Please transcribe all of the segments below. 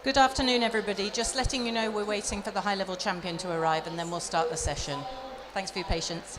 Good afternoon, everybody. Just letting you know we're waiting for the high-level champion to arrive, and then we'll start the session. Thanks for your patience.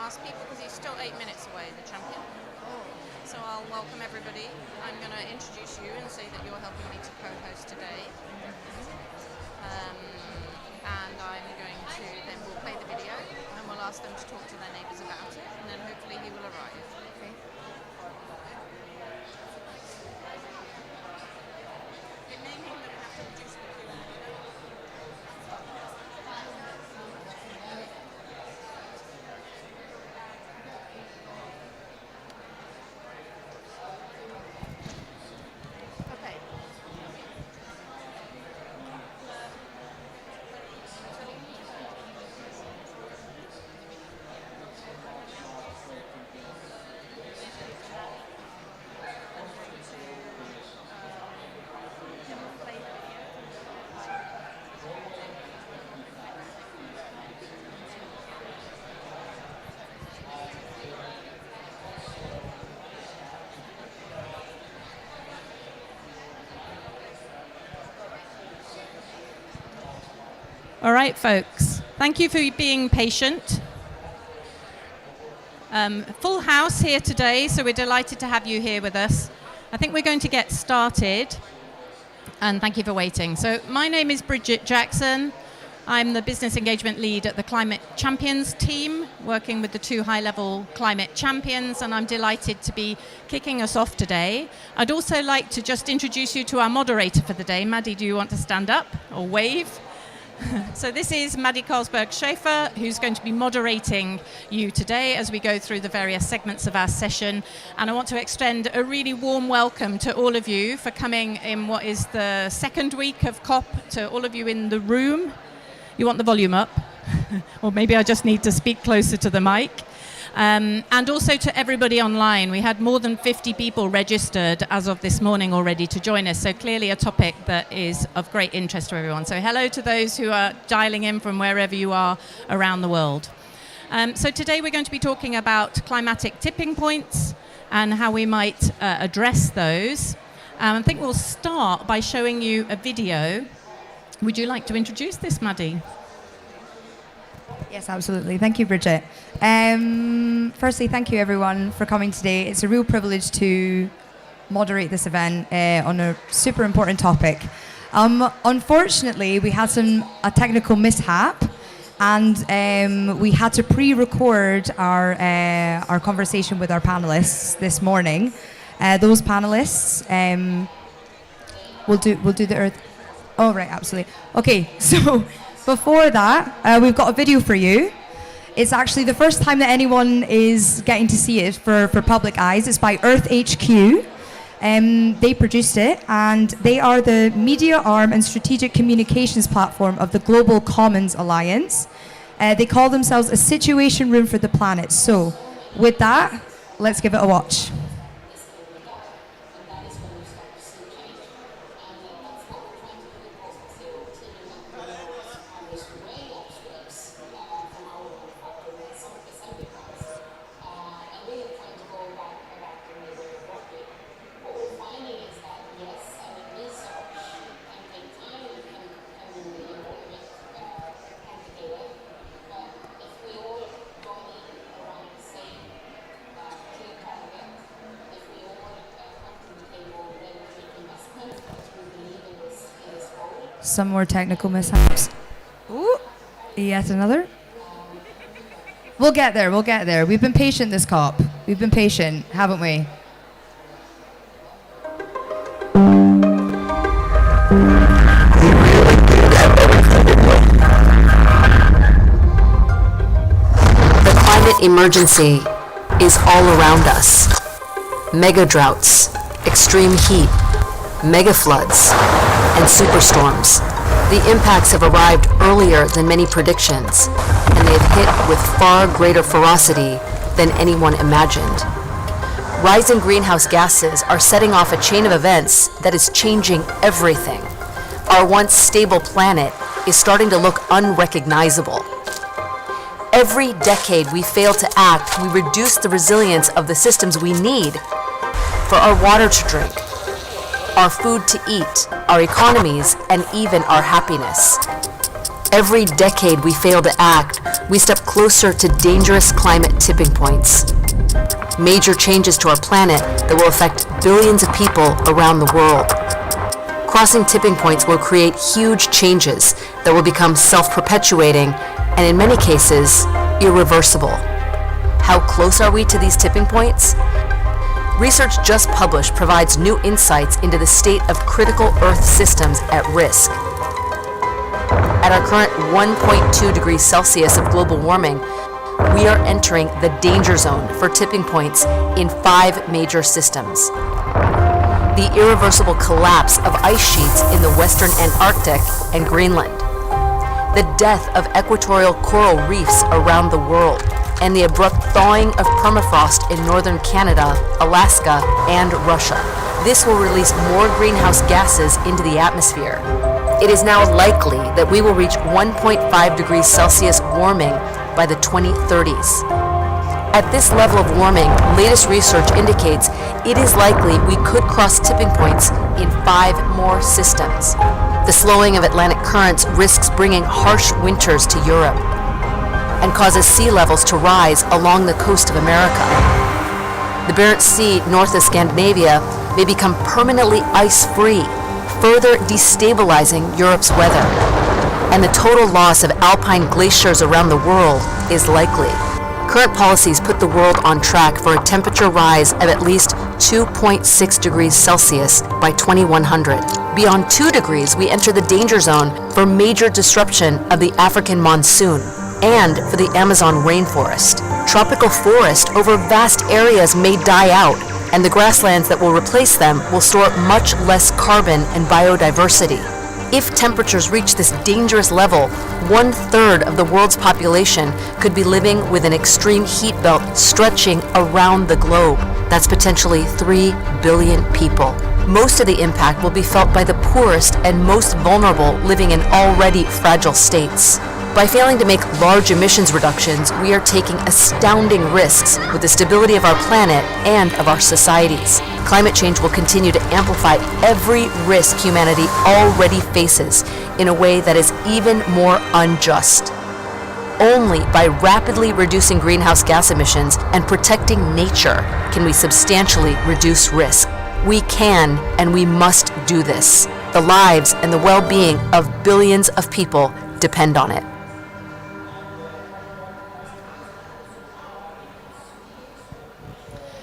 ask people, because he's still 8 minutes away, the champion. So I'll welcome everybody. I'm going to introduce you and say that you're helping me to co-host today. And I'm going to, then we'll play the video and we'll ask them to talk to their neighbours about it, and then hopefully he will arrive. Okay. It may mean that we have to reduce the queue. All right, folks. Thank you for being patient. Full house here today, so we're delighted to have you here with us. I think we're going to get started, and thank you for waiting. So my name is Bridget Jackson. I'm the business engagement lead at the Climate Champions team, working with the 2 high-level climate champions, and I'm delighted to be kicking us off today. I'd also like to just introduce you to our moderator for the day. Maddie, do you want to stand up or wave? So this is Maddie Carlsberg-Schaefer, who's going to be moderating you today as we go through the various segments of our session. And I want to extend a really warm welcome to all of you for coming in what is the second week of COP, to all of you in the room. You want the volume up? Or maybe I just need to speak closer to the mic. And also to everybody online. We had more than 50 people registered as of this morning already to join us, so clearly a topic that is of great interest to everyone. So hello to those who are dialing in from wherever you are around the world. So today we're going to be talking about climatic tipping points and how we might address those. I think we'll start by showing you a video. Would you like to introduce this, Maddie? Yes, absolutely. Thank you, Bridget. Firstly, thank you everyone for coming today. It's a real privilege to moderate this event on a super important topic. Unfortunately, we had a technical mishap, and we had to pre-record our conversation with our panelists this morning. Those panelists will do the Earth. Oh, right, absolutely. Okay, so before that, we've got a video for you. It's actually the first time that anyone is getting to see it for public eyes. It's by Earth HQ. They produced it, and they are the media arm and strategic communications platform of the Global Commons Alliance. They call themselves a situation room for the planet. So with that, let's give it a watch. Some more technical mishaps. Ooh, yet another. We'll get there, we'll get there. We've been patient this COP. We've been patient, haven't we? The climate emergency is all around us. Mega droughts, extreme heat, mega floods, and superstorms. The impacts have arrived earlier than many predictions, and they have hit with far greater ferocity than anyone imagined. Rising greenhouse gases are setting off a chain of events that is changing everything. Our once stable planet is starting to look unrecognizable. Every decade we fail to act, we reduce the resilience of the systems we need for our water to drink, our food to eat, our economies, and even our happiness. Every decade we fail to act, we step closer to dangerous climate tipping points. Major changes to our planet that will affect billions of people around the world. Crossing tipping points will create huge changes that will become self-perpetuating and in many cases, irreversible. How close are we to these tipping points? Research just published provides new insights into the state of critical Earth systems at risk. At our current 1.2 degrees Celsius of global warming, we are entering the danger zone for tipping points in 5 major systems. The irreversible collapse of ice sheets in the western Antarctic and Greenland, the death of equatorial coral reefs around the world, and the abrupt thawing of permafrost in northern Canada, Alaska, and Russia. This will release more greenhouse gases into the atmosphere. It is now likely that we will reach 1.5 degrees Celsius warming by the 2030s. At this level of warming, latest research indicates it is likely we could cross tipping points in 5 more systems. The slowing of Atlantic currents risks bringing harsh winters to Europe and causes sea levels to rise along the coast of America. The Barents Sea north of Scandinavia may become permanently ice-free, further destabilizing Europe's weather. And the total loss of alpine glaciers around the world is likely. Current policies put the world on track for a temperature rise of at least 2.6 degrees Celsius by 2100. Beyond 2 degrees, we enter the danger zone for major disruption of the African monsoon and for the Amazon rainforest. Tropical forest over vast areas may die out, and the grasslands that will replace them will store much less carbon and biodiversity. If temperatures reach this dangerous level, 1/3 of the world's population could be living with an extreme heat belt stretching around the globe. That's potentially 3 billion people. Most of the impact will be felt by the poorest and most vulnerable living in already fragile states. By failing to make large emissions reductions, we are taking astounding risks with the stability of our planet and of our societies. Climate change will continue to amplify every risk humanity already faces in a way that is even more unjust. Only by rapidly reducing greenhouse gas emissions and protecting nature can we substantially reduce risk. We can and we must do this. The lives and the well-being of billions of people depend on it.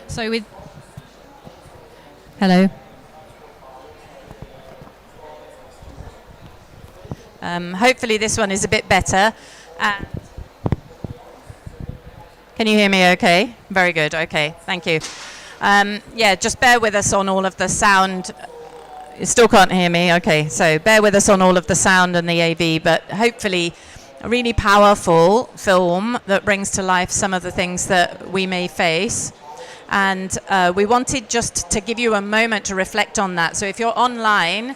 So hello. Hopefully this one is a bit better. Can you hear me okay? Very good, okay, thank you. Yeah, just bear with us on all of the sound. You still can't hear me, okay, so bear with us on all of the sound and the AV, but hopefully a really powerful film that brings to life some of the things that we may face. And we wanted just to give you a moment to reflect on that. So if you're online,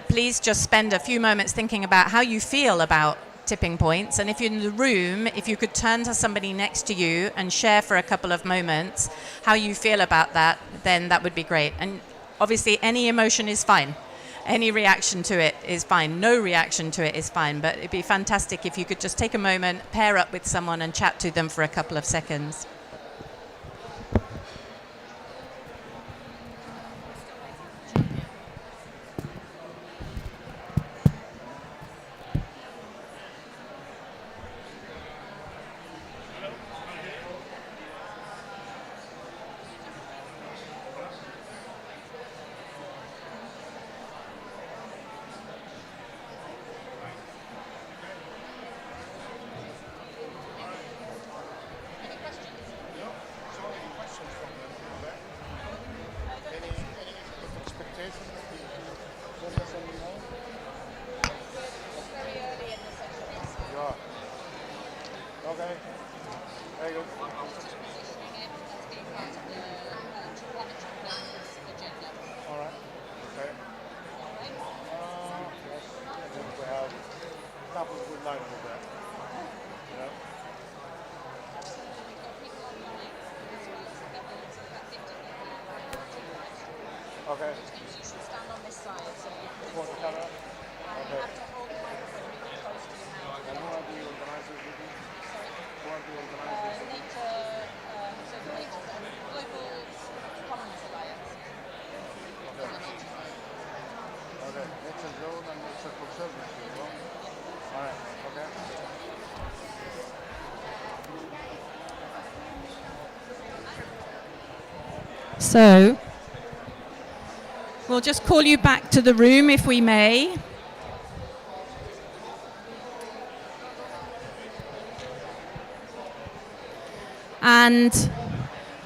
please just spend a few moments thinking about how you feel about tipping points. And if you're in the room, if you could turn to somebody next to you and share for a couple of moments how you feel about that, then that would be great. And obviously any emotion is fine. Any reaction to it is fine. No reaction to it is fine. But it'd be fantastic if you could just take a moment, pair up with someone and chat to them for a couple of seconds. Okay. You should stand on this side. So you the camera? Okay. You have to hold the microphone really close to your mouth. And who are the organizers with you? Sorry? So we'll just call you back to the room if we may. And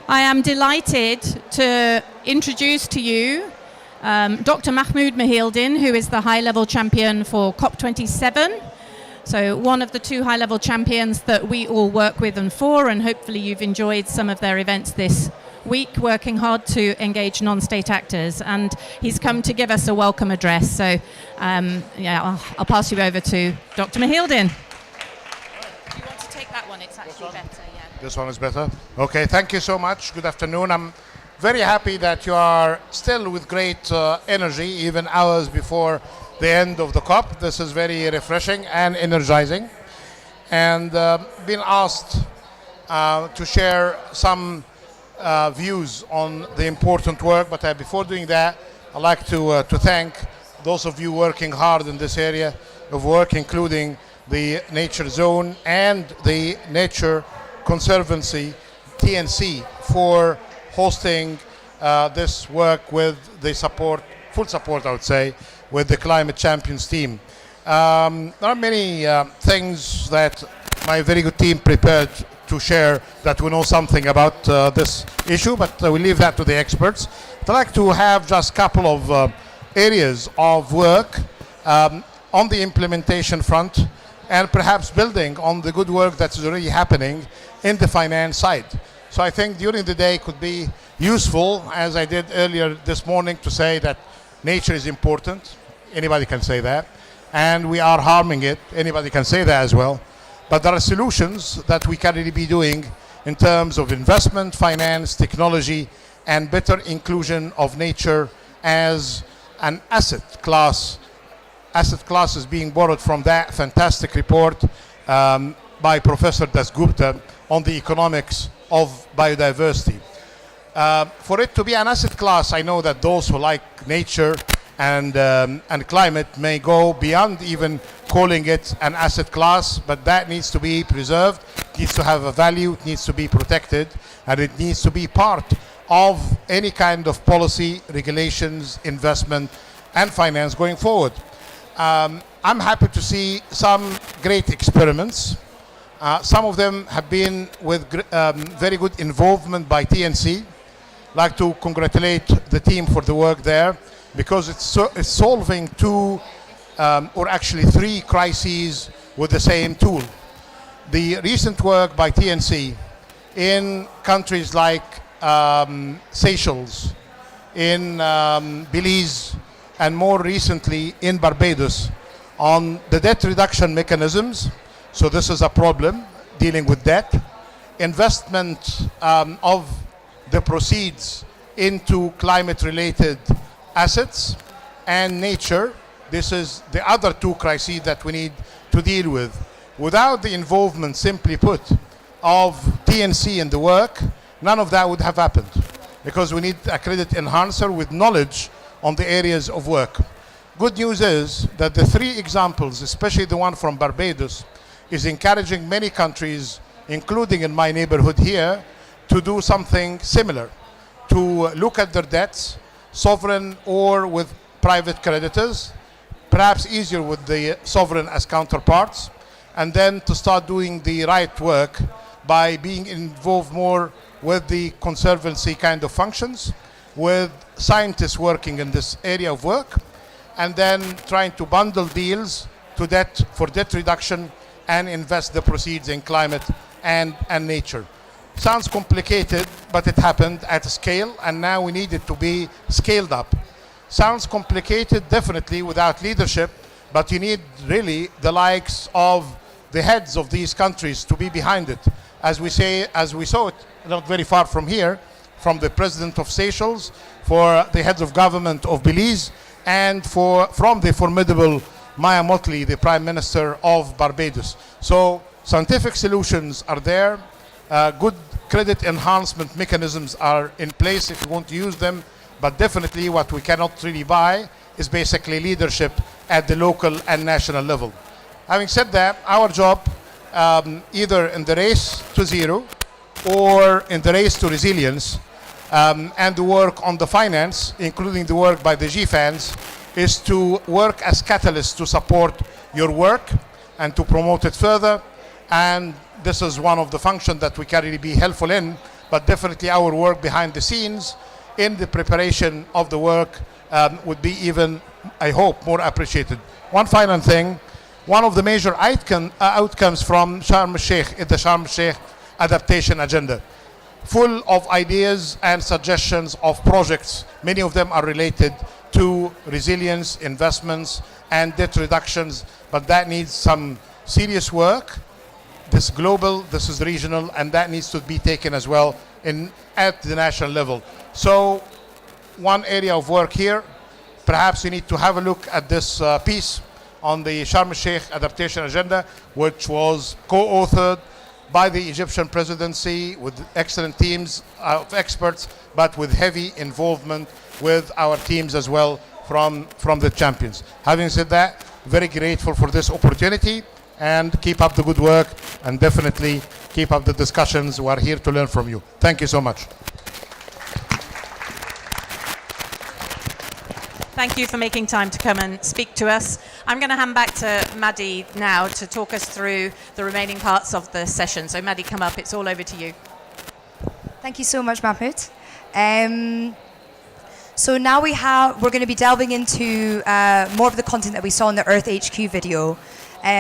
I am delighted to introduce to you Dr. Mahmoud Mahildin, who is the high-level champion for COP27. So one of the two high-level champions that we all work with and for, and hopefully you've enjoyed some of their events this week, working hard to engage non-state actors. And he's come to give us a welcome address. So I'll pass you over to Dr. Mahildin. Do you want to take that one? It's actually better, yeah. This one is better. Okay, thank you so much. Good afternoon. I'm very happy that you are still with great energy, even hours before the end of the COP. This is very refreshing and energizing. And been asked to share some views on the important work. But before doing that, I'd like to thank those of you working hard in this area of work, including the Nature Zone and the Nature Conservancy, TNC, for hosting this work with the support, full support I would say, with the Climate Champions team. There are many things that my very good team prepared to share that we know something about this issue, but we leave that to the experts. I'd like to have just a couple of areas of work on the implementation front, and perhaps building on the good work that's already happening in the finance side. So I think during the day could be useful, as I did earlier this morning, to say that nature is important. Anybody can say that. And we are harming it. Anybody can say that as well. But there are solutions that we can really be doing in terms of investment, finance, technology, and better inclusion of nature as an asset class. Asset class is being borrowed from that fantastic report by Professor Dasgupta on the economics of biodiversity. For it to be an asset class, I know that those who like nature and climate may go beyond even calling it an asset class, but that needs to be preserved, needs to have a value, it needs to be protected, and it needs to be part of any kind of policy, regulations, investment, and finance going forward. I'm happy to see some great experiments. Some of them have been with very good involvement by TNC. I'd like to congratulate the team for the work there, because it's solving two, or actually three crises with the same tool. The recent work by TNC in countries like Seychelles, in Belize, and more recently in Barbados on the debt reduction mechanisms. So this is a problem, dealing with debt. Investment of the proceeds into climate-related assets and nature. This is the other two crises that we need to deal with. Without the involvement, simply put, of TNC in the work, none of that would have happened, because we need a credit enhancer with knowledge on the areas of work. Good news is that the three examples, especially the one from Barbados, is encouraging many countries, including in my neighborhood here, to do something similar, to look at their debts, sovereign or with private creditors, perhaps easier with the sovereign as counterparts, and then to start doing the right work by being involved more with the conservancy kind of functions, with scientists working in this area of work, and then trying to bundle deals to debt for debt reduction and invest the proceeds in climate and nature. Sounds complicated, but it happened at a scale, and now we need it to be scaled up. Sounds complicated, definitely, without leadership, but you need really the likes of the heads of these countries to be behind it. As we saw it not very far from here, from the president of Seychelles, for the heads of government of Belize, and from the formidable Maya Motley, the Prime Minister of Barbados. So scientific solutions are there. Good credit enhancement mechanisms are in place if you want to use them, but definitely what we cannot really buy is basically leadership at the local and national level. Having said that, our job, either in the race to zero or in the race to resilience, and the work on the finance, including the work by the GFANs, is to work as catalysts to support your work and to promote it further. And this is one of the functions that we can really be helpful in, but definitely our work behind the scenes in the preparation of the work would be even, I hope, more appreciated. One final thing, one of the major outcomes from Sharm el-Sheikh is the Sharm el-Sheikh adaptation agenda, full of ideas and suggestions of projects. Many of them are related to resilience, investments, and debt reductions, but that needs some serious work. This global, this is regional, and that needs to be taken as well at the national level. So one area of work here, perhaps we need to have a look at this piece on the Sharm el-Sheikh adaptation agenda, which was co-authored by the Egyptian presidency with excellent teams of experts, but with heavy involvement with our teams as well from the champions. Having said that, very grateful for this opportunity, and keep up the good work, and definitely keep up the discussions. We are here to learn from you. Thank you so much. Thank you for making time to come and speak to us. I'm going to hand back to Maddie now to talk us through the remaining parts of the session. So Maddie, come up. It's all over to you. Thank you so much, Mahmoud. So now we're going to be delving into more of the content that we saw in the Earth HQ video.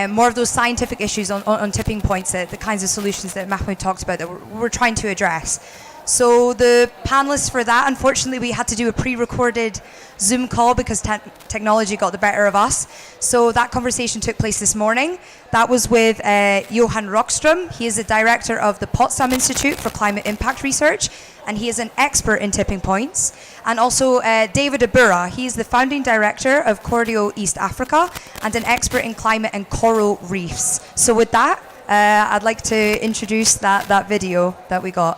More of those scientific issues on tipping points, the kinds of solutions that Mahmoud talked about that we're trying to address. So the panelists for that, unfortunately, we had to do a pre-recorded Zoom call because technology got the better of us. So that conversation took place this morning. That was with Johan Rockström. He is the director of the Potsdam Institute for Climate Impact Research, and he is an expert in tipping points. And also David Abura. He is the founding director of Cordio East Africa and an expert in climate and coral reefs. So with that, I'd like to introduce that video that we got.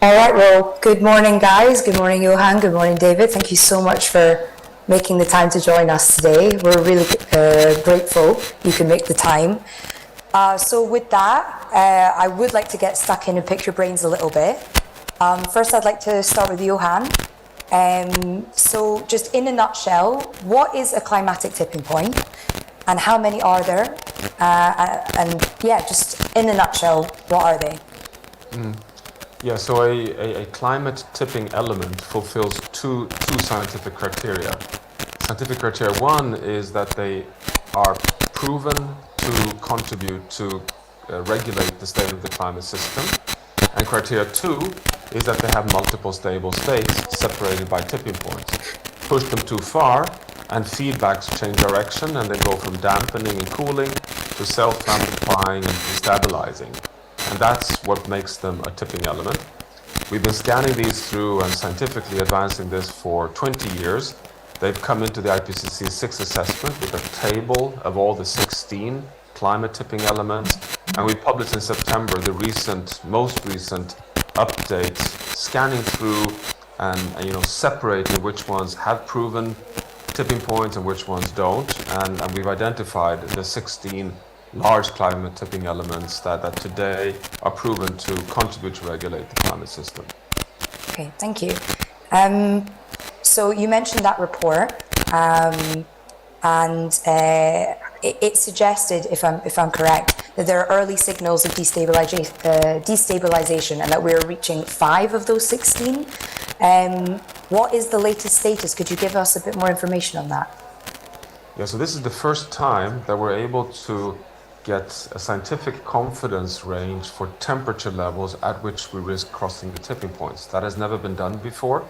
All right, well, good morning, guys. Good morning, Johan. Good morning, David. Thank you so much for making the time to join us today. We're really grateful you can make the time. So with that, I would like to get stuck in and pick your brains a little bit. First, I'd like to start with Johan. So just in a nutshell, what is a climatic tipping point and how many are there? And yeah, just in a nutshell, what are they? Yeah, so a climate tipping element fulfills two scientific criteria. Scientific criteria one is that they are proven to contribute to regulate the state of the climate system. And criteria two is that they have multiple stable states separated by tipping points. Push them too far and feedbacks change direction and they go from dampening and cooling to self-amplifying and destabilizing. And that's what makes them a tipping element. We've been scanning these through and scientifically advancing this for 20 years. They've come into the IPCC 6 assessment with a table of all the 16 climate tipping elements. And we published in September the most recent updates, scanning through and separating which ones have proven tipping points and which ones don't. And we've identified the 16 large climate tipping elements that today are proven to contribute to regulate the climate system. Okay, thank you. So you mentioned that report, and it suggested, if I'm correct, that there are early signals of destabilization, and that we're reaching 5 of those 16. What is the latest status? Could you give us a bit more information on that? Yeah, so this is the first time that we're able to get a scientific confidence range for temperature levels at which we risk crossing the tipping points. That has never been done before.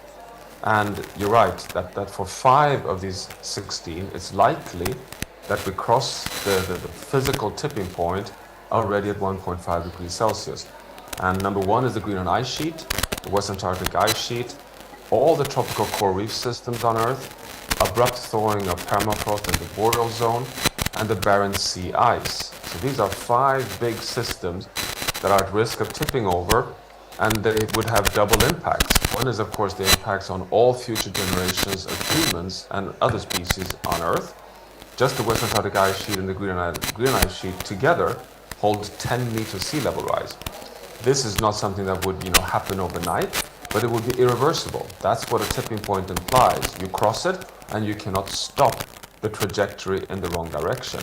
And you're right, that for 5 of these 16, it's likely that we cross the physical tipping point already at 1.5 degrees Celsius. And number 1 is the Greenland ice sheet, the West Antarctic ice sheet, all the tropical coral reef systems on Earth, abrupt thawing of permafrost in the boreal zone, and the Barents Sea ice. So these are 5 big systems that are at risk of tipping over, and they would have double impacts. One is, of course, the impacts on all future generations of humans and other species on Earth, just the West Antarctic ice sheet and the Greenland ice sheet together hold 10 meters sea level rise. This is not something that would, happen overnight, but it would be irreversible. That's what a tipping point implies. You cross it and you cannot stop the trajectory in the wrong direction.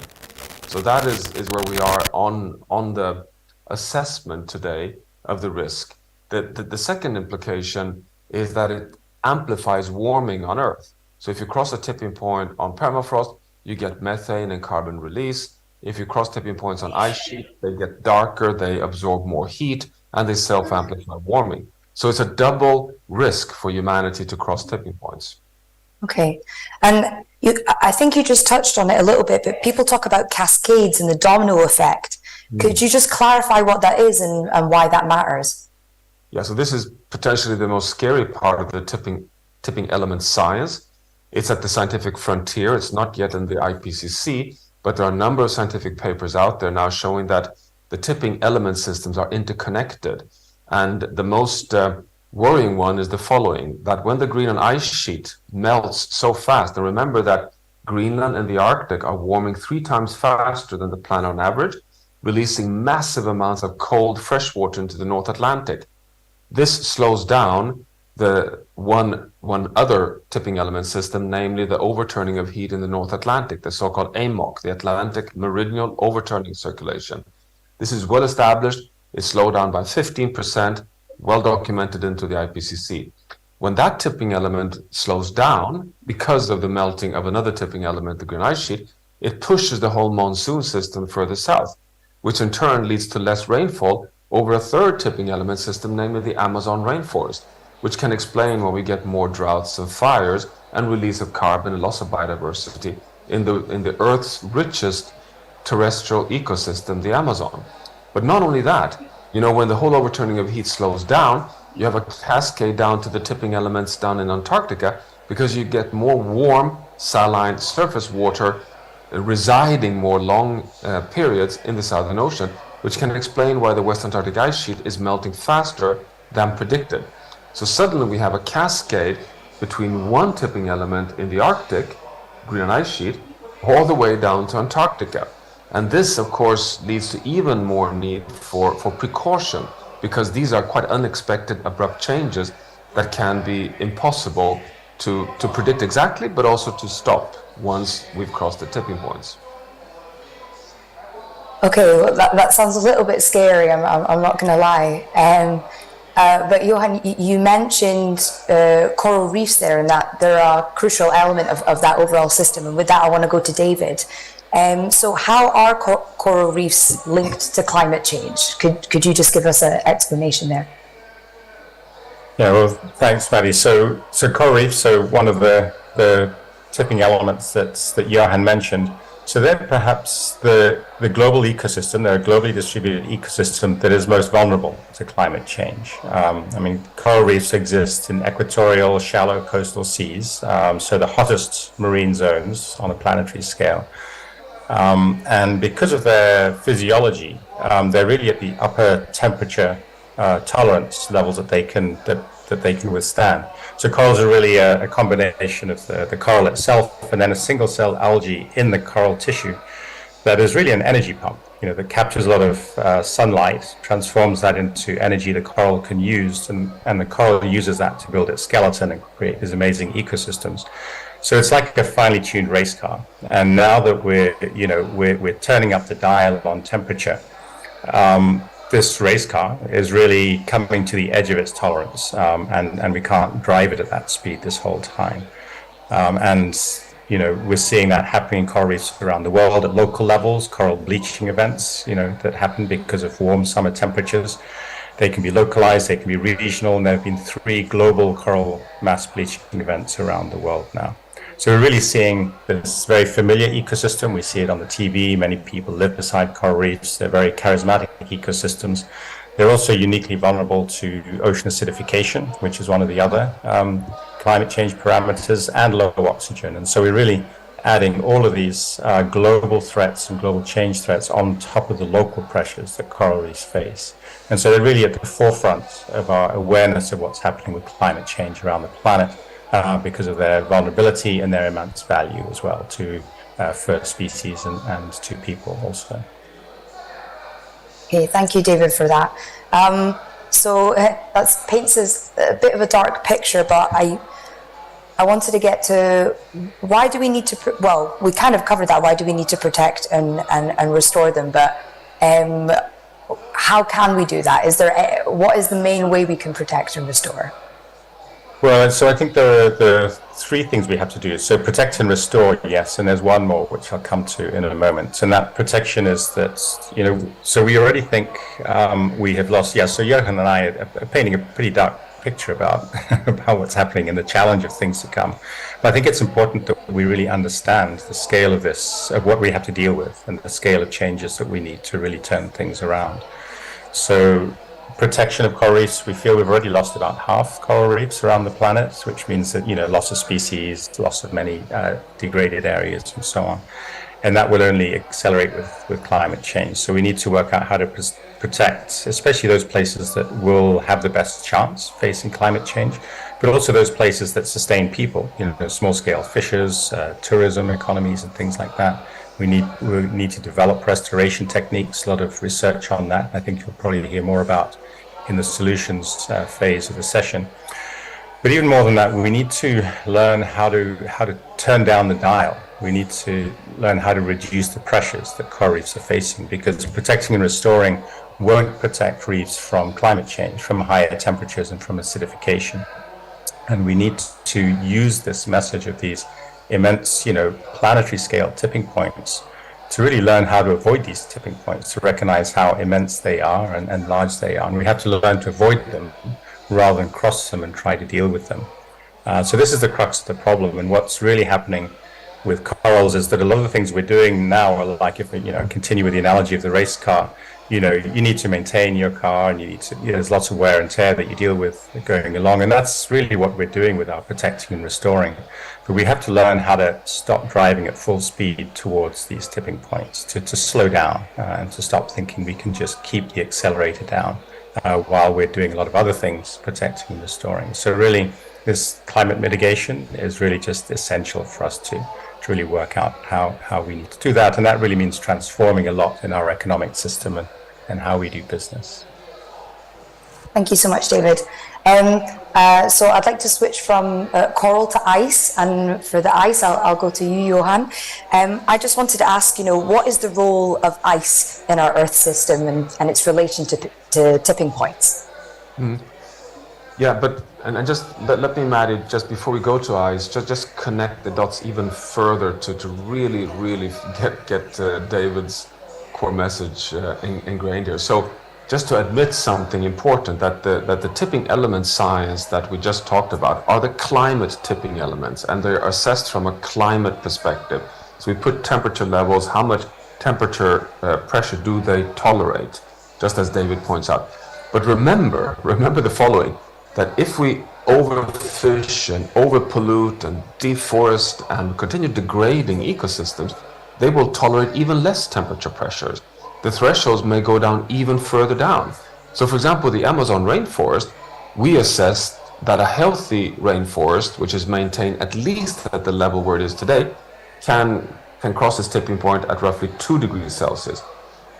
So that is where we are on the assessment today of the risk. The second implication is that it amplifies warming on Earth. So if you cross a tipping point on permafrost, you get methane and carbon release. If you cross tipping points on ice sheet, they get darker, they absorb more heat, and they self-amplify warming. So it's a double risk for humanity to cross tipping points. Okay. And I think you just touched on it a little bit, but people talk about cascades and the domino effect. Could you just clarify what that is and why that matters? Yeah, so this is potentially the most scary part of the tipping element science. It's at the scientific frontier. It's not yet in the IPCC, but there are a number of scientific papers out there now showing that the tipping element systems are interconnected. And the most worrying one is the following, that when the Greenland ice sheet melts so fast, and remember that Greenland and the Arctic are warming 3 times faster than the planet on average, releasing massive amounts of cold fresh water into the North Atlantic. This slows down the one other tipping element system, namely the overturning of heat in the North Atlantic, the so-called AMOC, the Atlantic Meridional Overturning Circulation. This is well established. It's slowed down by 15%, well documented into the IPCC. When that tipping element slows down because of the melting of another tipping element, the Greenland ice sheet, it pushes the whole monsoon system further south, which in turn leads to less rainfall over a third tipping element system, namely the Amazon rainforest, which can explain why we get more droughts and fires and release of carbon and loss of biodiversity in the Earth's richest terrestrial ecosystem, the Amazon. But not only that, when the whole overturning of heat slows down, you have a cascade down to the tipping elements down in Antarctica because you get more warm, saline surface water residing more long periods in the Southern Ocean, which can explain why the West Antarctic ice sheet is melting faster than predicted. So suddenly we have a cascade between one tipping element in the Arctic, Greenland ice sheet, all the way down to Antarctica. And this, of course, leads to even more need for precaution, because these are quite unexpected, abrupt changes that can be impossible to predict exactly, but also to stop once we've crossed the tipping points. Okay, well, that sounds a little bit scary, I'm not going to lie. But Johan, you mentioned coral reefs there, and that they're a crucial element of that overall system. And with that, I want to go to David. So how are coral reefs linked to climate change? Could you just give us an explanation there? Yeah, well, thanks, Maddie. So coral reefs, one of the tipping elements that Johan mentioned. So they're perhaps the global ecosystem, they're a globally distributed ecosystem that is most vulnerable to climate change. Coral reefs exist in equatorial, shallow coastal seas, so the hottest marine zones on a planetary scale. And because of their physiology, they're really at the upper temperature tolerance levels that they can withstand. So corals are really a combination of the coral itself and then a single cell algae in the coral tissue that is really an energy pump, that captures a lot of sunlight, transforms that into energy the coral can use, and the coral uses that to build its skeleton and create these amazing ecosystems. So it's like a finely tuned race car. And now that we're turning up the dial on temperature, this race car is really coming to the edge of its tolerance, and we can't drive it at that speed this whole time. We're seeing that happening in coral reefs around the world at local levels, coral bleaching events, that happen because of warm summer temperatures. They can be localized, they can be regional, and there have been 3 global coral mass bleaching events around the world now. So we're really seeing this very familiar ecosystem. We see it on the TV. Many people live beside coral reefs. They're very charismatic ecosystems. They're also uniquely vulnerable to ocean acidification, which is one of the other climate change parameters, and low oxygen. And so we're really adding all of these global threats and global change threats on top of the local pressures that coral reefs face. And so they're really at the forefront of our awareness of what's happening with climate change around the planet. Because of their vulnerability and their immense value as well to for species and to people also. Okay, thank you, David, for that. So that paints us a bit of a dark picture, but I wanted to get to why do we need to, well, we kind of covered that, why do we need to protect and restore them, but how can we do that? What is the main way we can protect and restore? Well, so I think there are three things we have to do. So protect and restore, yes, and there's one more which I'll come to in a moment. And that protection is that, so we already think we have lost. Yeah, so Johan and I are painting a pretty dark picture about what's happening and the challenge of things to come. But I think it's important that we really understand the scale of this, of what we have to deal with, and the scale of changes that we need to really turn things around. So protection of coral reefs, we feel we've already lost about half coral reefs around the planet, which means that, loss of species, loss of many degraded areas and so on. And that will only accelerate with climate change. So we need to work out how to protect, especially those places that will have the best chance facing climate change, but also those places that sustain people, small scale fishers, tourism economies and things like that. We need to develop restoration techniques, a lot of research on that. I think you'll probably hear more about in the solutions phase of the session. But even more than that, we need to learn how to turn down the dial. We need to learn how to reduce the pressures that coral reefs are facing, because protecting and restoring won't protect reefs from climate change, from higher temperatures and from acidification. And we need to use this message of these immense, planetary scale tipping points to really learn how to avoid these tipping points, to recognize how immense they are and large they are. And we have to learn to avoid them rather than cross them and try to deal with them. So this is the crux of the problem. And what's really happening with corals is that a lot of the things we're doing now are like, if we continue with the analogy of the race car, you need to maintain your car, and you need to, there's lots of wear and tear that you deal with going along. And that's really what we're doing with our protecting and restoring. But we have to learn how to stop driving at full speed towards these tipping points, to slow down and to stop thinking we can just keep the accelerator down while we're doing a lot of other things, protecting and restoring. So really, this climate mitigation is really just essential for us to really work out how we need to do that. And that really means transforming a lot in our economic system and how we do business. Thank you so much, David. So I'd like to switch from coral to ice, and for the ice, I'll go to you, Johan. I just wanted to ask, what is the role of ice in our Earth system and its relation to tipping points? Yeah, but and just let me, Maddie, just before we go to ice, just connect the dots even further to really get David's core message ingrained here. So just to admit something important, that the tipping element science that we just talked about are the climate tipping elements, and they're assessed from a climate perspective. So we put temperature levels, how much temperature pressure do they tolerate, just as David points out. But remember the following, that if we overfish and overpollute and deforest and continue degrading ecosystems, they will tolerate even less temperature pressures. The thresholds may go down even further down. So for example, the Amazon rainforest, we assessed that a healthy rainforest, which is maintained at least at the level where it is today, can cross its tipping point at roughly 2 degrees Celsius.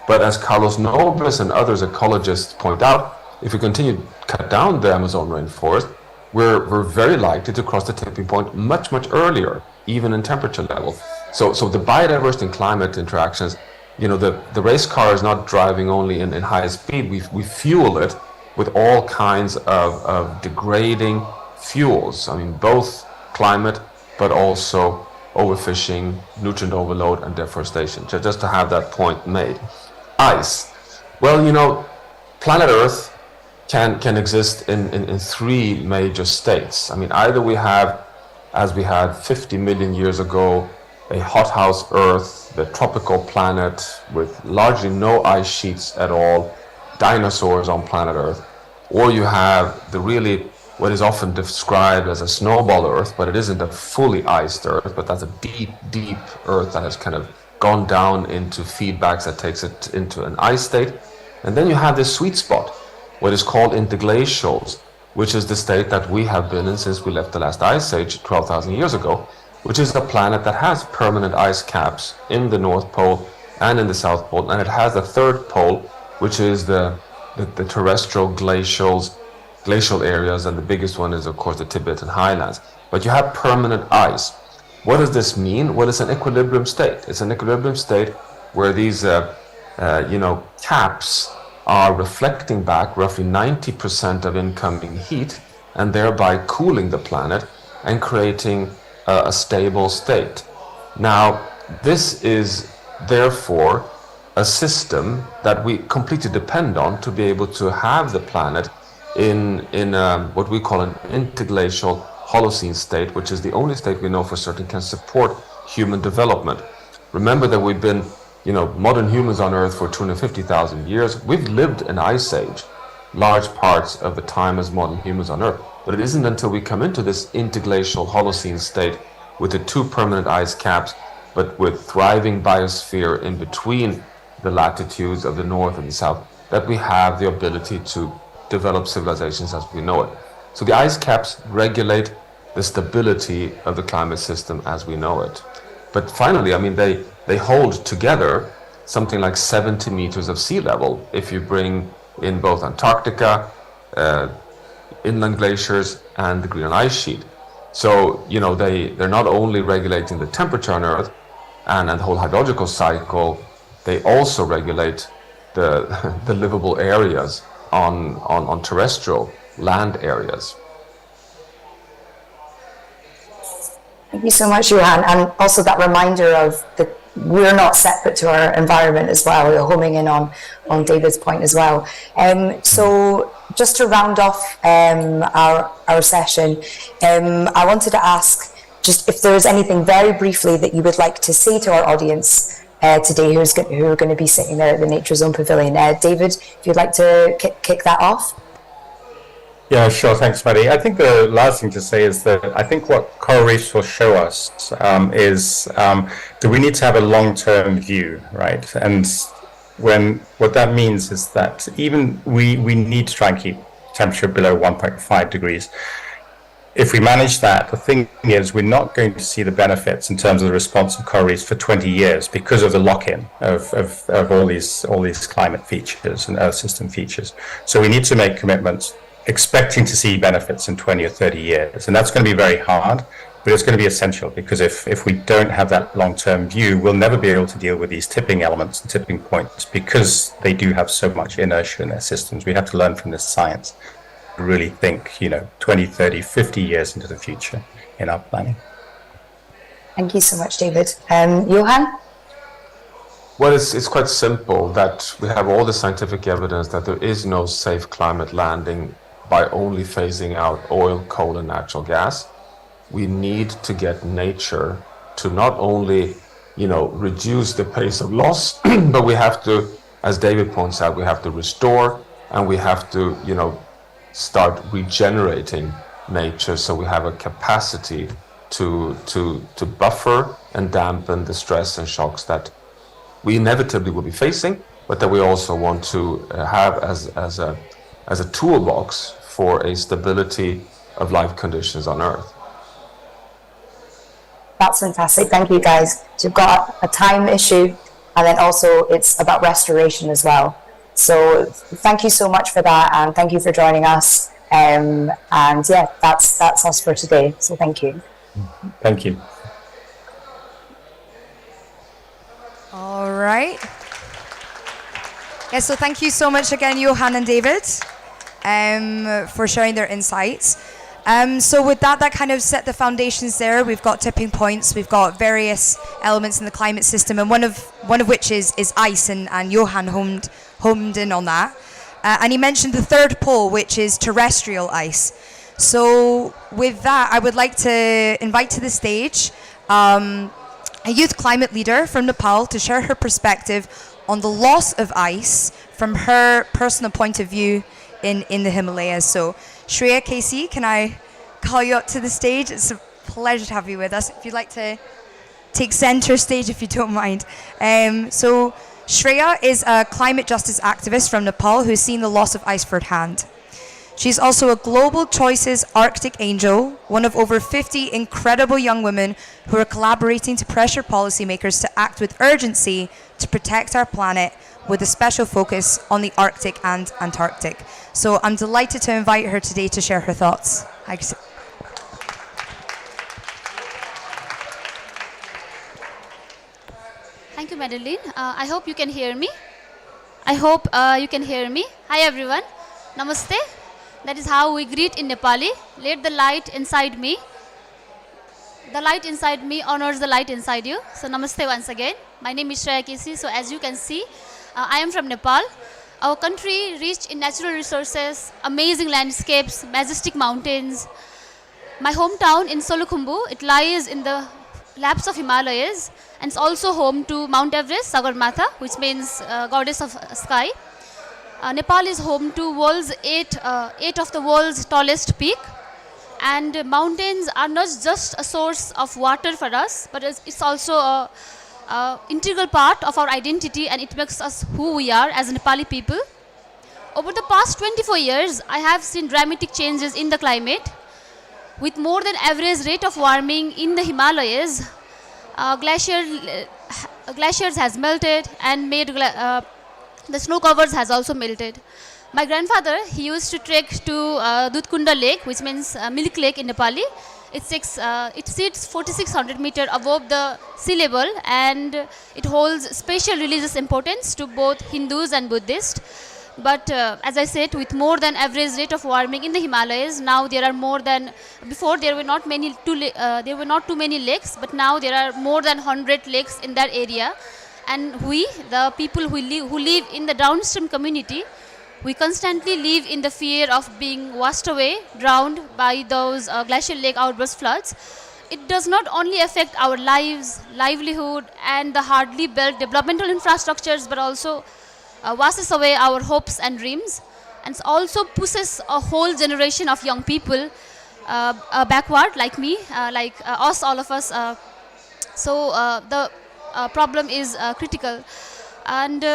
But as Carlos Nobres and others ecologists point out, if we continue to cut down the Amazon rainforest, we're very likely to cross the tipping point much earlier, even in temperature level. So the biodiversity and climate interactions, the race car is not driving only in high speed. We fuel it with all kinds of degrading fuels. I mean, both climate, but also overfishing, nutrient overload, and deforestation. Just to have that point made. Ice. Well, planet Earth can exist in 3 major states. I mean, either we have, as we had 50 million years ago, a hothouse Earth, the tropical planet with largely no ice sheets at all, dinosaurs on planet Earth, or you have what is often described as a snowball Earth, but it isn't a fully iced Earth, but that's a deep Earth that has kind of gone down into feedbacks that takes it into an ice state. And then you have this sweet spot, what is called interglacials, which is the state that we have been in since we left the last ice age 12,000 years ago. which is a planet that has permanent ice caps in the North Pole and in the South Pole, and it has a third pole, which is the terrestrial glacial areas, and the biggest one is, of course, the Tibetan highlands. But you have permanent ice. What does this mean? Well, it's an equilibrium state. It's an equilibrium state where these caps are reflecting back roughly 90% of incoming heat, and thereby cooling the planet and creating a stable state. Now, this is therefore a system that we completely depend on to be able to have the planet in what we call an interglacial Holocene state, which is the only state we know for certain can support human development. Remember that we've been, modern humans on Earth for 250,000 years. We've lived an ice age, large parts of the time as modern humans on Earth. But it isn't until we come into this interglacial Holocene state with the two permanent ice caps, but with thriving biosphere in between the latitudes of the North and the South, that we have the ability to develop civilizations as we know it. So the ice caps regulate the stability of the climate system as we know it. But finally, they hold together something like 70 meters of sea level if you bring in both Antarctica, inland glaciers, and the Greenland ice sheet. So, they're not only regulating the temperature on Earth and the whole hydrological cycle, they also regulate the livable areas on terrestrial land areas. Thank you so much, Johan. And also that reminder of that we're not separate to our environment as well. We're homing in on David's point as well. So just to round off our session, I wanted to ask just if there's anything very briefly that you would like to say to our audience today who are going to be sitting there at the Nature Zone Pavilion. David, if you'd like to kick that off. Yeah, sure. Thanks, Maddie. I think the last thing to say is that I think what coral reefs will show us is that we need to have a long-term view, right? And what that means is that even we need to try and keep temperature below 1.5 degrees. If we manage that, the thing is we're not going to see the benefits in terms of the response of coral reefs for 20 years because of the lock-in of all these climate features and Earth system features. So we need to make commitments expecting to see benefits in 20 or 30 years. And that's going to be very hard, but it's going to be essential because if we don't have that long-term view, we'll never be able to deal with these tipping elements and tipping points because they do have so much inertia in their systems. We have to learn from this science, really think, 20, 30, 50 years into the future in our planning. Thank you so much, David. Johan? Well, it's quite simple that we have all the scientific evidence that there is no safe climate landing by only phasing out oil, coal, and natural gas. We need to get nature to not only, reduce the pace of loss, but we have to, as David points out, we have to restore and we have to, start regenerating nature so we have a capacity to buffer and dampen the stress and shocks that we inevitably will be facing, but that we also want to have as a toolbox for a stability of life conditions on Earth. That's fantastic. Thank you, guys. So you've got a time issue, and then also it's about restoration as well. So thank you so much for that, and thank you for joining us. And yeah, that's us for today. So thank you. Thank you. All right. Yeah, so thank you so much again, Johan and David, for sharing their insights. So with that kind of set the foundations there. We've got tipping points, we've got various elements in the climate system, and one of which is ice, and Johan homed in on that. And he mentioned the third pole, which is terrestrial ice. So with that, I would like to invite to the stage a youth climate leader from Nepal to share her perspective on the loss of ice from her personal point of view in the Himalayas. So Shreya Casey, can I call you up to the stage? It's a pleasure to have you with us. If you'd like to take center stage, if you don't mind. So Shreya is a climate justice activist from Nepal who's seen the loss of ice firsthand. She's also a Global Choices Arctic Angel, one of over 50 incredible young women who are collaborating to pressure policymakers to act with urgency to protect our planet, with a special focus on the Arctic and Antarctic. So I'm delighted to invite her today to share her thoughts. Thank you, Madeline. I hope you can hear me. I hope you can hear me. Hi, everyone. Namaste. That is how we greet in Nepali. Let the light inside me. The light inside me honors the light inside you. So, namaste once again. My name is Shreya Kesi. So, as you can see, I am from Nepal. Our country rich in natural resources, amazing landscapes, majestic mountains. My hometown in Solukhumbu, it lies in the laps of Himalayas, and it's also home to Mount Everest, Sagarmatha, which means goddess of sky. Nepal is home to eight of the world's tallest peak, and mountains are not just a source of water for us, but it's also a integral part of our identity, and it makes us who we are as Nepali people. Over the past 24 years, I have seen dramatic changes in the climate. With more than average rate of warming in the Himalayas, glaciers has melted and made the snow covers has also melted. My grandfather, he used to trek to Dudkunda Lake, which means Milk Lake in Nepali. It sits 4,600 meters above the sea level, and it holds special religious importance to both Hindus and Buddhists. But as I said, with more than average rate of warming in the Himalayas, now there are more than, before there were not too many lakes, but now there are more than 100 lakes in that area. And we, the people who live in the downstream community, we constantly live in the fear of being washed away, drowned by those glacial lake outburst floods. It does not only affect our lives, livelihood, and the hardly built developmental infrastructures, but also washes away our hopes and dreams, and also pushes a whole generation of young people backward, like me, like us, all of us. So the problem is critical. And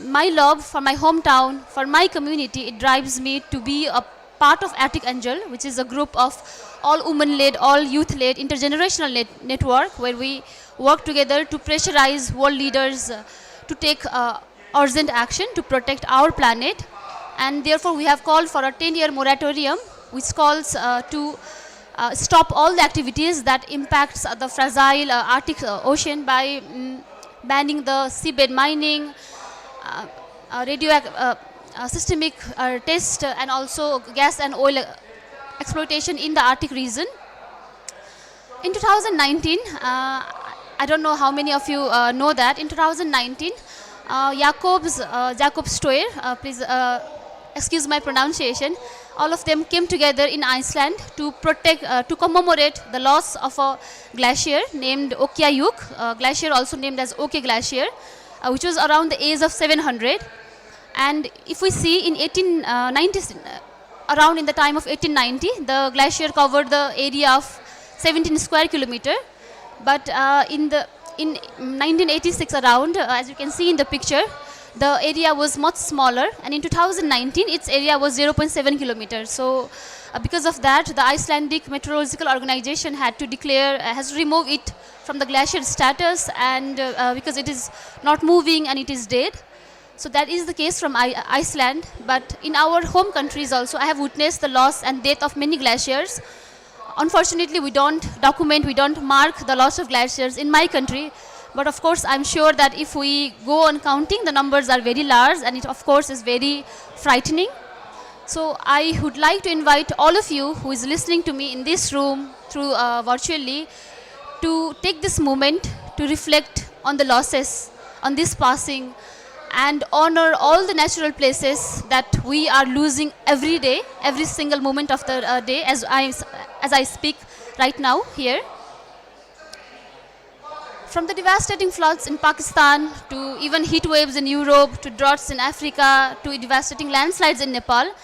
my love for my hometown, for my community, it drives me to be a part of Arctic Angel, which is a group of all women-led, all youth-led, intergenerational network, where we work together to pressurize world leaders to take urgent action to protect our planet. And therefore we have called for a 10-year moratorium, which calls to stop all the activities that impacts the fragile Arctic Ocean by banning the seabed mining, systemic test, and also gas and oil exploitation in the Arctic region. In 2019, I don't know how many of you know that, in 2019, Jakob Stoer, please excuse my pronunciation, all of them came together in Iceland to to commemorate the loss of a glacier named Okiayuk, glacier also named as Oke Glacier, which was around the age of 700. And if we see in 1890, around in the time of 1890, the glacier covered the area of 17 square kilometer. But in 1986 around, as you can see in the picture, the area was much smaller, and in 2019 its area was 0.7 kilometers. So because of that, the Icelandic Meteorological Organization had to declare, has removed it from the glacier status, and because it is not moving and it is dead. So that is the case from Iceland. But in our home countries also, I have witnessed the loss and death of many glaciers. Unfortunately, we don't document, we don't mark the loss of glaciers in my country. But of course, I'm sure that if we go on counting, the numbers are very large, and it of course is very frightening. So I would like to invite all of you who is listening to me in this room through virtually to take this moment to reflect on the losses, on this passing, and honor all the natural places that we are losing every day, every single moment of the day, as I speak right now here. From the devastating floods in Pakistan to even heat waves in Europe to droughts in Africa to devastating landslides in Nepal,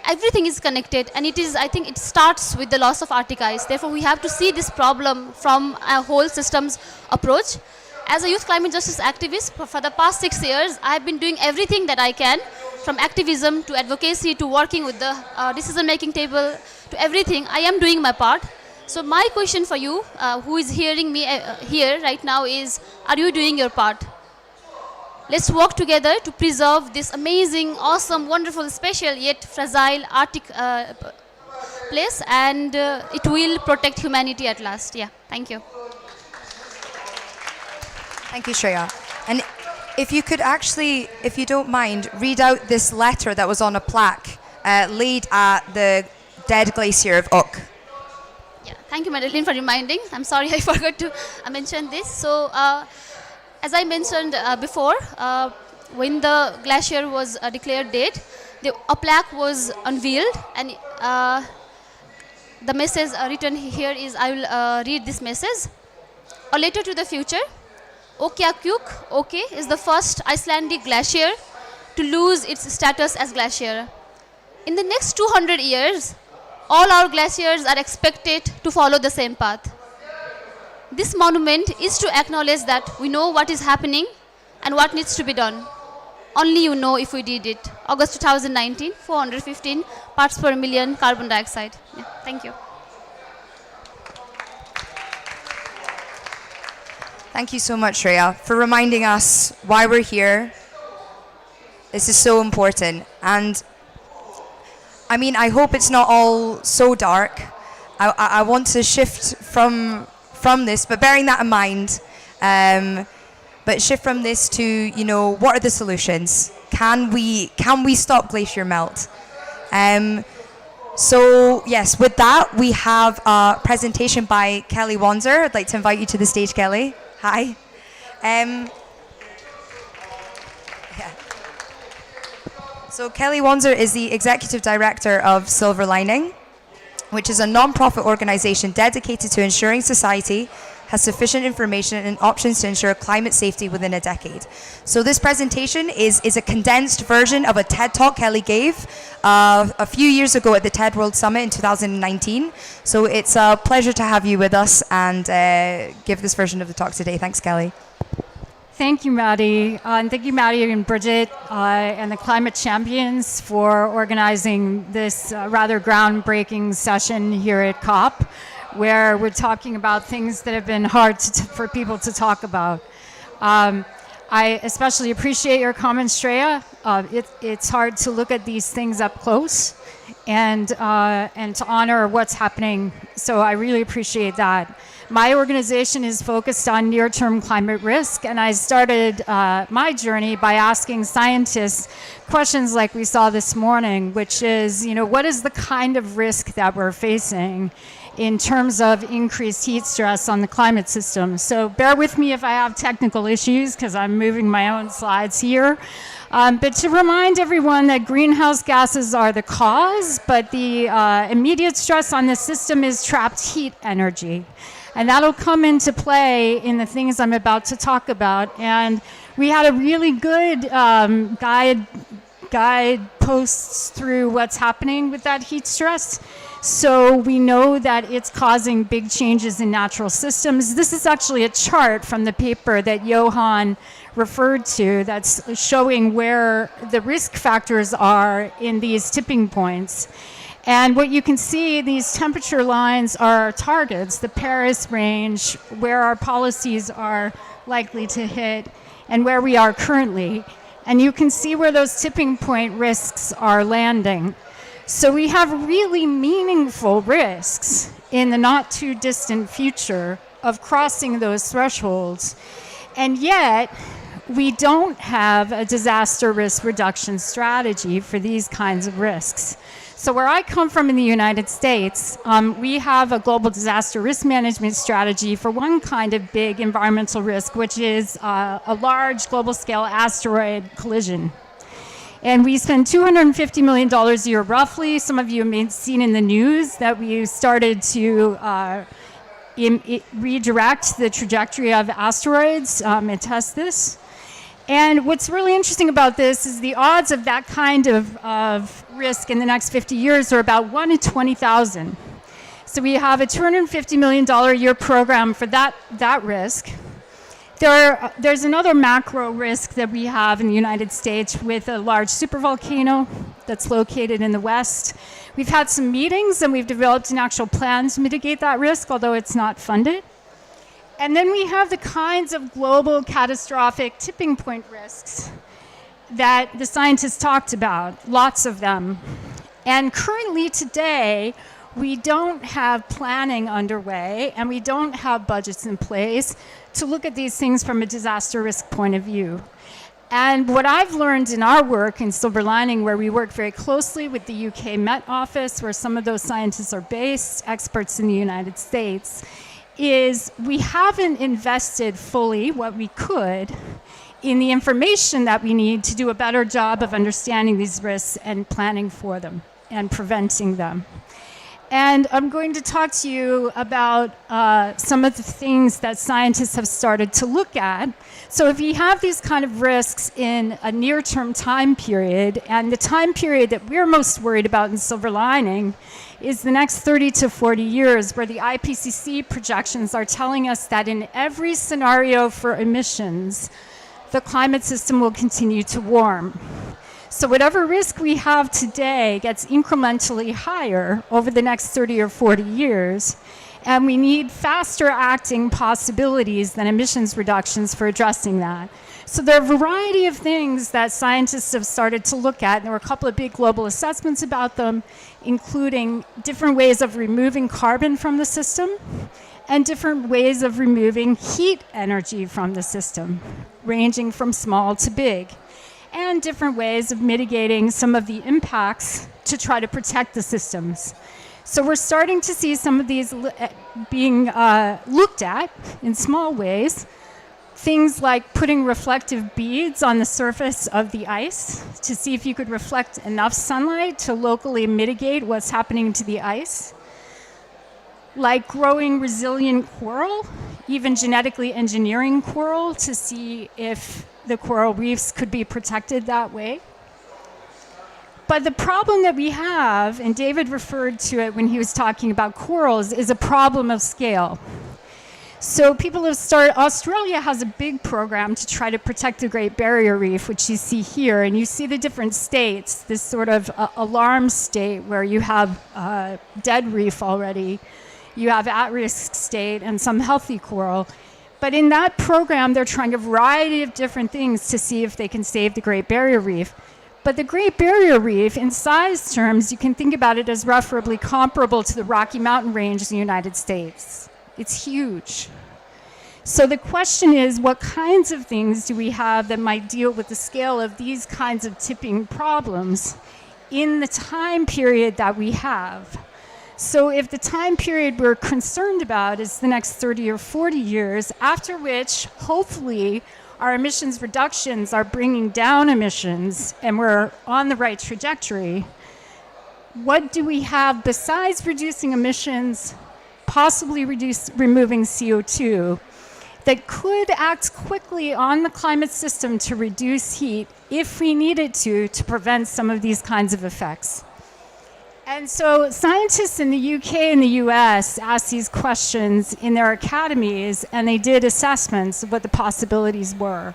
everything is connected, and I think it starts with the loss of Arctic ice. Therefore, we have to see this problem from a whole systems approach. As a youth climate justice activist for the past 6 years, I have been doing everything that I can from activism to advocacy to working with the decision-making table to everything, I am doing my part. So my question for you, who is hearing me here right now is, are you doing your part? Let's work together to preserve this amazing, awesome, wonderful, special yet fragile Arctic place, and it will protect humanity at last. Yeah, thank you. Thank you, Shreya. And if you could actually, if you don't mind, read out this letter that was on a plaque laid at the dead glacier of Uk. Yeah, thank you, Madeline, for reminding. I'm sorry I forgot to mention this. So, as I mentioned before, when the glacier was declared dead, a plaque was unveiled, and the message written here is, I will read this message. A letter to the future. Okiakuk, Oke, is the first Icelandic glacier to lose its status as glacier. In the next 200 years, all our glaciers are expected to follow the same path. This monument is to acknowledge that we know what is happening and what needs to be done. Only you know if we did it. August 2019, 415 parts per million carbon dioxide. Yeah, thank you. Thank you so much, Shreya, for reminding us why we're here. This is so important. And I mean, I hope it's not all so dark. I want to shift from this, but bearing that in mind, but shift from this to, you know, what are the solutions? Can we stop glacier melt? So yes, with that, we have a presentation by Kelly Wanzer. I'd like to invite you to the stage, Kelly. Hi. Yeah. So Kelly Wanzer is the Executive Director of Silver Lining, which is a non-profit organization dedicated to ensuring society has sufficient information and options to ensure climate safety within a decade. So this presentation is a condensed version of a TED Talk Kelly gave a few years ago at the TED World Summit in 2019. So it's a pleasure to have you with us and give this version of the talk today. Thanks, Kelly. Thank you, Maddie. And thank you, Maddie and Bridget and the Climate Champions for organizing this rather groundbreaking session here at COP, where we're talking about things that have been hard for people to talk about. I especially appreciate your comments, Shreya. It's hard to look at these things up close and to honor what's happening. So I really appreciate that. My organization is focused on near-term climate risk, and I started my journey by asking scientists questions like we saw this morning, which is, you know, what is the kind of risk that we're facing in terms of increased heat stress on the climate system? So bear with me if I have technical issues, because I'm moving my own slides here. But to remind everyone that greenhouse gases are the cause, but the immediate stress on the system is trapped heat energy. And that'll come into play in the things I'm about to talk about. And we had a really good guide posts through what's happening with that heat stress. So we know that it's causing big changes in natural systems. This is actually a chart from the paper that Johan referred to that's showing where the risk factors are in these tipping points. And what you can see, these temperature lines are targets, the Paris range, where our policies are likely to hit and where we are currently. And you can see where those tipping point risks are landing. So we have really meaningful risks in the not too distant future of crossing those thresholds. And yet, we don't have a disaster risk reduction strategy for these kinds of risks. So where I come from in the United States, we have a global disaster risk management strategy for one kind of big environmental risk, which is a large global scale asteroid collision. And we spend $250 million a year roughly. Some of you may have seen in the news that we started to redirect the trajectory of asteroids and test this. And what's really interesting about this is the odds of that kind of risk in the next 50 years are about 1 in 20,000. So we have a $250 million a year program for that risk. There's another macro risk that we have in the United States with a large supervolcano that's located in the west. We've had some meetings and we've developed an actual plan to mitigate that risk, although it's not funded. And then we have the kinds of global catastrophic tipping point risks that the scientists talked about, lots of them. And currently today, we don't have planning underway and we don't have budgets in place to look at these things from a disaster risk point of view. And what I've learned in our work in Silver Lining, where we work very closely with the UK Met Office, where some of those scientists are based, experts in the United States, is we haven't invested fully what we could in the information that we need to do a better job of understanding these risks and planning for them and preventing them. And I'm going to talk to you about some of the things that scientists have started to look at. So if you have these kind of risks in a near-term time period, and the time period that we're most worried about in Silver Lining is the next 30 to 40 years, where the IPCC projections are telling us that in every scenario for emissions, the climate system will continue to warm. So whatever risk we have today gets incrementally higher over the next 30 or 40 years, and we need faster acting possibilities than emissions reductions for addressing that. So there are a variety of things that scientists have started to look at, and there were a couple of big global assessments about them, including different ways of removing carbon from the system and different ways of removing heat energy from the system, ranging from small to big, and different ways of mitigating some of the impacts to try to protect the systems. So we're starting to see some of these being looked at in small ways. Things like putting reflective beads on the surface of the ice to see if you could reflect enough sunlight to locally mitigate what's happening to the ice. Like growing resilient coral, even genetically engineering coral to see if the coral reefs could be protected that way. But the problem that we have, and David referred to it when he was talking about corals, is a problem of scale. So people have started, Australia has a big program to try to protect the Great Barrier Reef, which you see here, and you see the different states, this sort of alarm state where you have dead reef already, you have at-risk state, and some healthy coral. But in that program, they're trying a variety of different things to see if they can save the Great Barrier Reef. But the Great Barrier Reef, in size terms, you can think about it as roughly comparable to the Rocky Mountain Range in the United States. It's huge. So the question is, what kinds of things do we have that might deal with the scale of these kinds of tipping problems in the time period that we have? So if the time period we're concerned about is the next 30 or 40 years, after which, hopefully, our emissions reductions are bringing down emissions and we're on the right trajectory, what do we have besides reducing emissions, possibly removing CO2, that could act quickly on the climate system to reduce heat if we needed to prevent some of these kinds of effects? And so scientists in the UK and the US asked these questions in their academies, and they did assessments of what the possibilities were.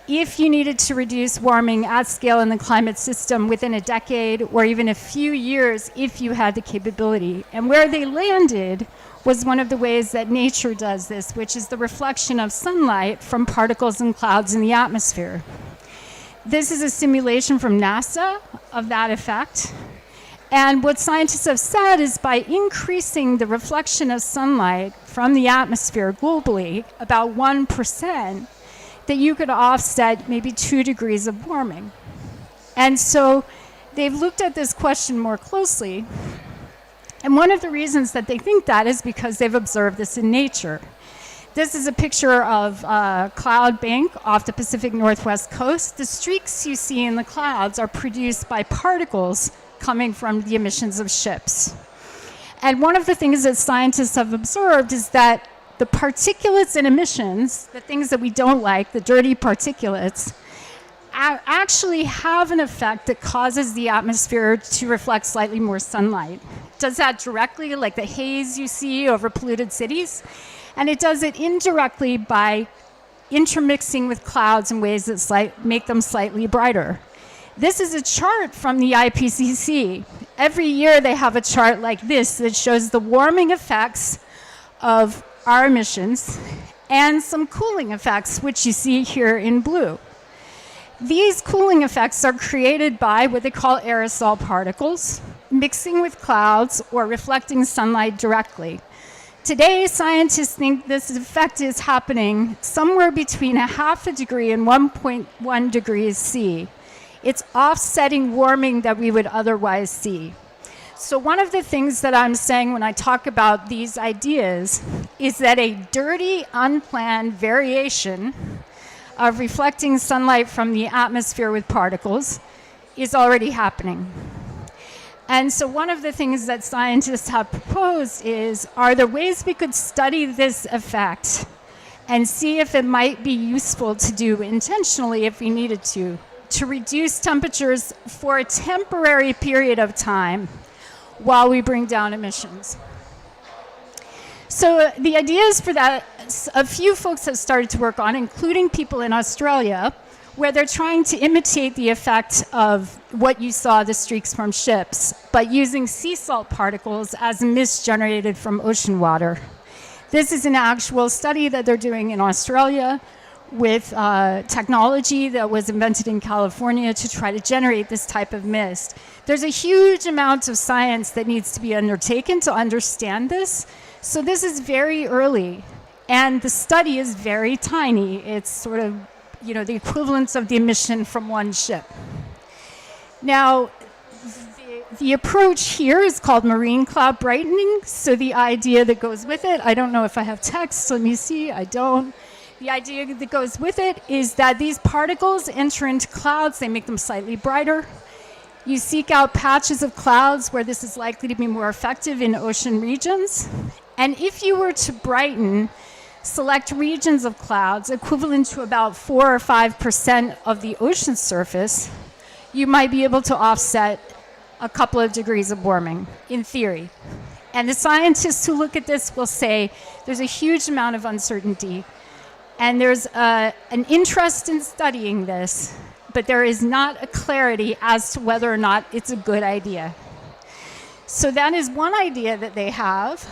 If you needed to reduce warming at scale in the climate system within a decade or even a few years, if you had the capability. And where they landed was one of the ways that nature does this, which is the reflection of sunlight from particles and clouds in the atmosphere. This is a simulation from NASA of that effect. And what scientists have said is by increasing the reflection of sunlight from the atmosphere globally about 1%, that you could offset maybe 2 degrees of warming. And so they've looked at this question more closely. And one of the reasons that they think that is because they've observed this in nature. This is a picture of a cloud bank off the Pacific Northwest coast. The streaks you see in the clouds are produced by particles coming from the emissions of ships. And one of the things that scientists have observed is that the particulates and emissions, the things that we don't like, the dirty particulates, actually have an effect that causes the atmosphere to reflect slightly more sunlight. It does that directly, like the haze you see over polluted cities, and it does it indirectly by intermixing with clouds in ways that make them slightly brighter. This is a chart from the IPCC. Every year they have a chart like this that shows the warming effects of our emissions and some cooling effects, which you see here in blue. These cooling effects are created by what they call aerosol particles, mixing with clouds or reflecting sunlight directly. Today, scientists think this effect is happening somewhere between 0.5 degree and 1.1 degrees C. It's offsetting warming that we would otherwise see. So one of the things that I'm saying when I talk about these ideas is that a dirty, unplanned variation of reflecting sunlight from the atmosphere with particles is already happening. And so one of the things that scientists have proposed is, are there ways we could study this effect and see if it might be useful to do intentionally if we needed to reduce temperatures for a temporary period of time while we bring down emissions. So the ideas for that, a few folks have started to work on, including people in Australia, where they're trying to imitate the effect of what you saw, the streaks from ships, but using sea salt particles as mist generated from ocean water. This is an actual study that they're doing in Australia with technology that was invented in California to try to generate this type of mist. There's a huge amount of science that needs to be undertaken to understand this. So this is very early, and the study is very tiny. It's sort of, the equivalence of the emission from one ship. Now, the approach here is called marine cloud brightening. So the idea that goes with it, I don't know if I have text, let me see, I don't. The idea that goes with it is that these particles enter into clouds, they make them slightly brighter. You seek out patches of clouds where this is likely to be more effective in ocean regions. And if you were to brighten, select regions of clouds equivalent to about 4 or 5% of the ocean surface, you might be able to offset a couple of degrees of warming, in theory. And the scientists who look at this will say there's a huge amount of uncertainty. And there's an interest in studying this, but there is not a clarity as to whether or not it's a good idea. So that is one idea that they have,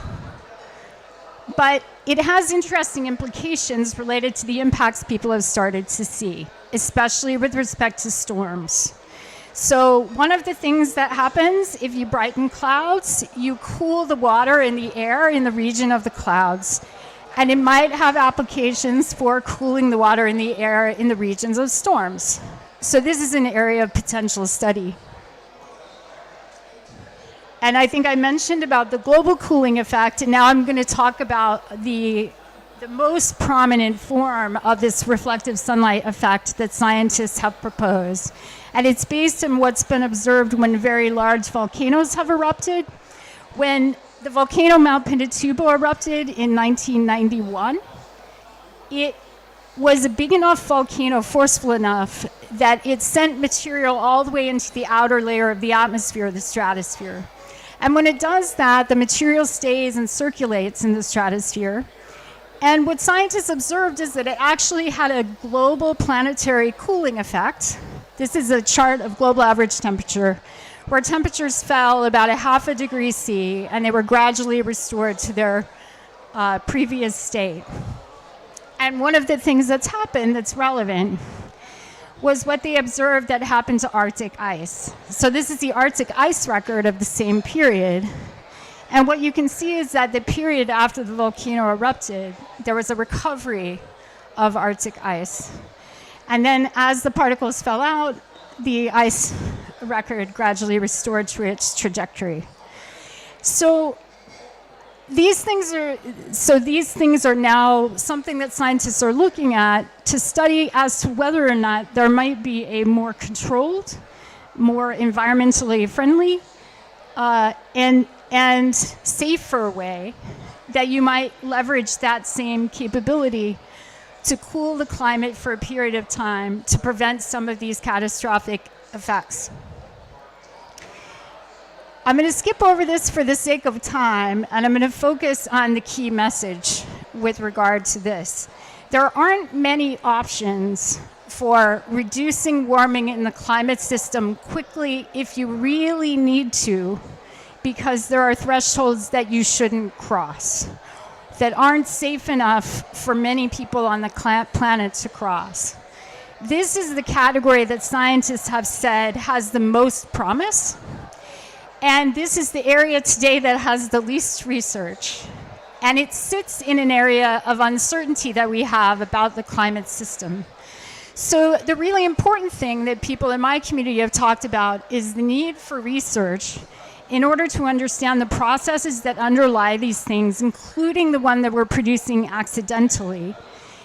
but it has interesting implications related to the impacts people have started to see, especially with respect to storms. So one of the things that happens if you brighten clouds, you cool the water in the air in the region of the clouds. And it might have applications for cooling the water in the air in the regions of storms. So this is an area of potential study. And I think I mentioned about the global cooling effect, and now I'm going to talk about the most prominent form of this reflective sunlight effect that scientists have proposed. And it's based on what's been observed when very large volcanoes have erupted. When the volcano Mount Pinatubo erupted in 1991, it was a big enough volcano, forceful enough, that it sent material all the way into the outer layer of the atmosphere, the stratosphere. And when it does that, the material stays and circulates in the stratosphere. And what scientists observed is that it actually had a global planetary cooling effect. This is a chart of global average temperature, where temperatures fell about 0.5 degree C, and they were gradually restored to their previous state. And one of the things that's happened that's relevant was what they observed that happened to Arctic ice. So this is the Arctic ice record of the same period. And what you can see is that the period after the volcano erupted, there was a recovery of Arctic ice. And then as the particles fell out, the ice record gradually restored to its trajectory. So these things are now something that scientists are looking at to study as to whether or not there might be a more controlled, more environmentally friendly, and safer way that you might leverage that same capability to cool the climate for a period of time to prevent some of these catastrophic effects. I'm going to skip over this for the sake of time, and I'm going to focus on the key message with regard to this. there aren't many options for reducing warming in the climate system quickly if you really need to, because there are thresholds that you shouldn't cross that aren't safe enough for many people on the planet to cross. This is the category that scientists have said has the most promise, and this is the area today that has the least research. And it sits in an area of uncertainty that we have about the climate system. So the really important thing that people in my community have talked about is the need for research in order to understand the processes that underlie these things, including the one that we're producing accidentally,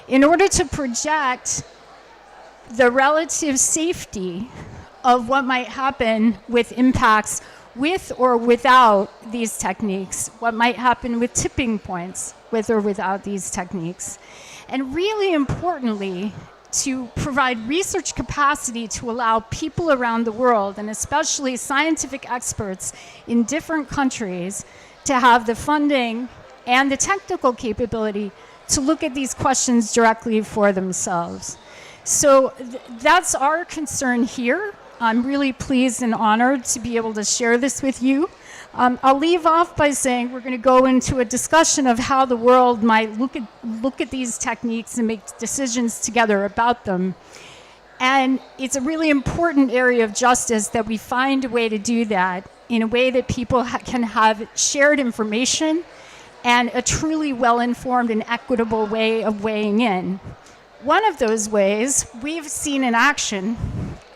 in order to project the relative safety of what might happen with impacts with or without these techniques, what might happen with tipping points with or without these techniques. And really importantly, to provide research capacity to allow people around the world, and especially scientific experts in different countries, to have the funding and the technical capability to look at these questions directly for themselves. So that's our concern here. I'm really pleased and honored to be able to share this with you. I'll leave off by saying we're going to go into a discussion of how the world might look at these techniques and make decisions together about them. And it's a really important area of justice that we find a way to do that in a way that people can have shared information and a truly well-informed and equitable way of weighing in. One of those ways we've seen in action,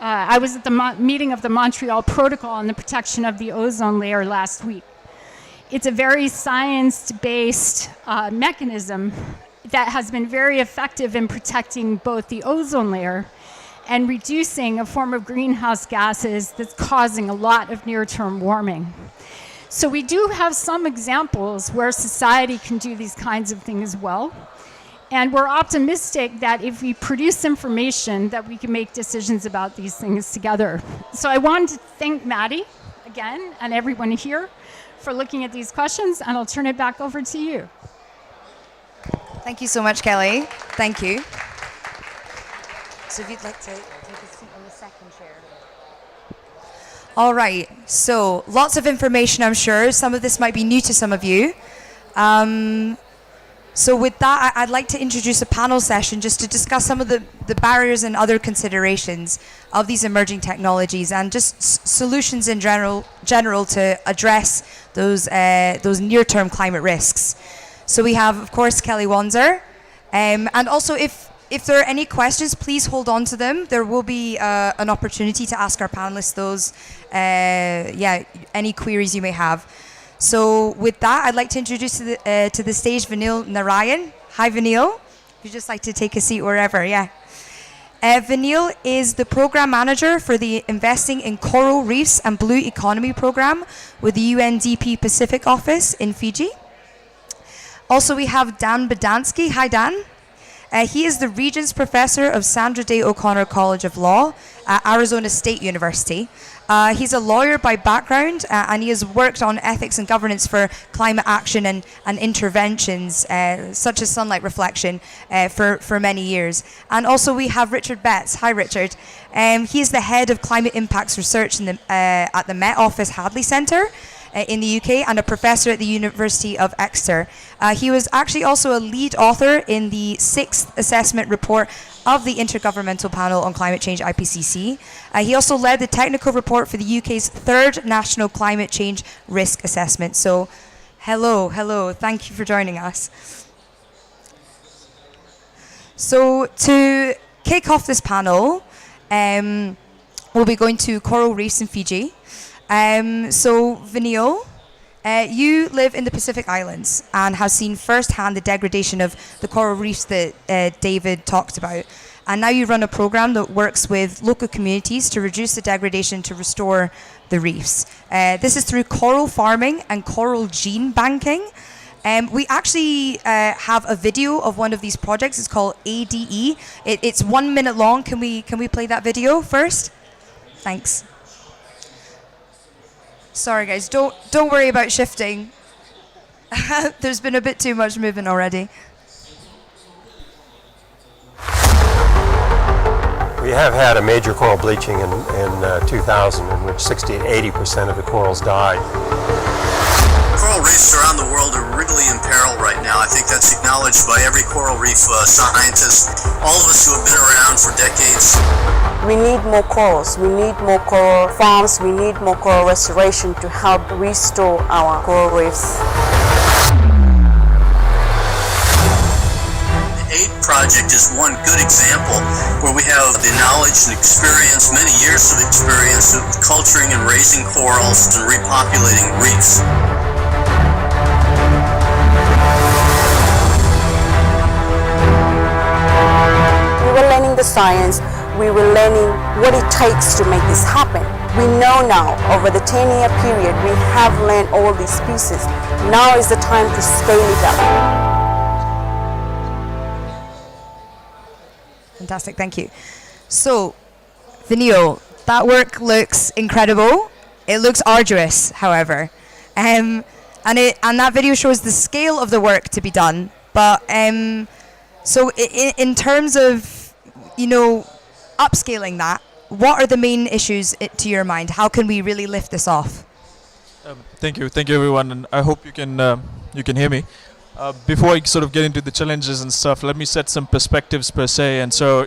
I was at the meeting of the Montreal Protocol on the protection of the ozone layer last week. It's a very science-based mechanism that has been very effective in protecting both the ozone layer and reducing a form of greenhouse gases that's causing a lot of near-term warming. So we do have some examples where society can do these kinds of things well. And we're optimistic that if we produce information that we can make decisions about these things together. So I wanted to thank Maddie again and everyone here for looking at these questions, and I'll turn it back over to you. Thank you so much, Kelly. Thank you. So if you'd like to take a seat on the second chair. All right, so lots of information, I'm sure. Some of this might be new to some of you. So with that, I'd like to introduce a panel session just to discuss some of the barriers and other considerations of these emerging technologies and just solutions in general to address those near-term climate risks. So we have, of course, Kelly Wanzer. And also, if there are any questions, please hold on to them. There will be an opportunity to ask our panelists those, any queries you may have. So with that, I'd like to introduce to the stage Vanil Narayan. Hi, Vanil. If you'd just like to take a seat wherever, yeah. Vanil is the program manager for the Investing in Coral Reefs and Blue Economy program with the UNDP Pacific office in Fiji. Also, we have Dan Badansky. Hi, Dan. He is the Regents Professor of Sandra Day O'Connor College of Law at Arizona State University. He's a lawyer by background, and he has worked on ethics and governance for climate action and interventions, such as sunlight reflection, for many years. And also we have Richard Betts. Hi, Richard. He is the head of climate impacts research at the Met Office Hadley Centre in the UK and a professor at the University of Exeter. He was actually also a lead author in the 6th assessment report of the Intergovernmental Panel on Climate Change, IPCC. He also led the technical report for the UK's 3rd National Climate Change Risk Assessment. So, hello, thank you for joining us. So, to kick off this panel, we'll be going to coral reefs in Fiji. So, Vanil, you live in the Pacific Islands and have seen firsthand the degradation of the coral reefs that David talked about. And now you run a program that works with local communities to reduce the degradation to restore the reefs. This is through coral farming and coral gene banking. We actually have a video of one of these projects. It's called ADE. It's 1 minute long. Can we play that video first? Thanks. Sorry guys, don't worry about shifting. There's been a bit too much movement already. We have had a major coral bleaching in 2000 in which 60 to 80% of the corals died. Coral reefs around the world are really in peril right now. I think that's acknowledged by every coral reef scientist, all of us who have been around for decades. We need more corals. We need more coral farms. We need more coral restoration to help restore our coral reefs. Project is one good example where we have the knowledge and experience, many years of experience of culturing and raising corals and repopulating reefs. We were learning the science, we were learning what it takes to make this happen. We know now, over the 10-year period, we have learned all these pieces. Now is the time to scale it up. Fantastic, thank you. So, Vineo, that work looks incredible. It looks arduous, however. And that video shows the scale of the work to be done. But, so in terms of, upscaling that, what are the main issues to your mind? How can we really lift this off? Thank you everyone, and I hope you can hear me. Before I sort of get into the challenges and stuff, let me set some perspectives per se. And so,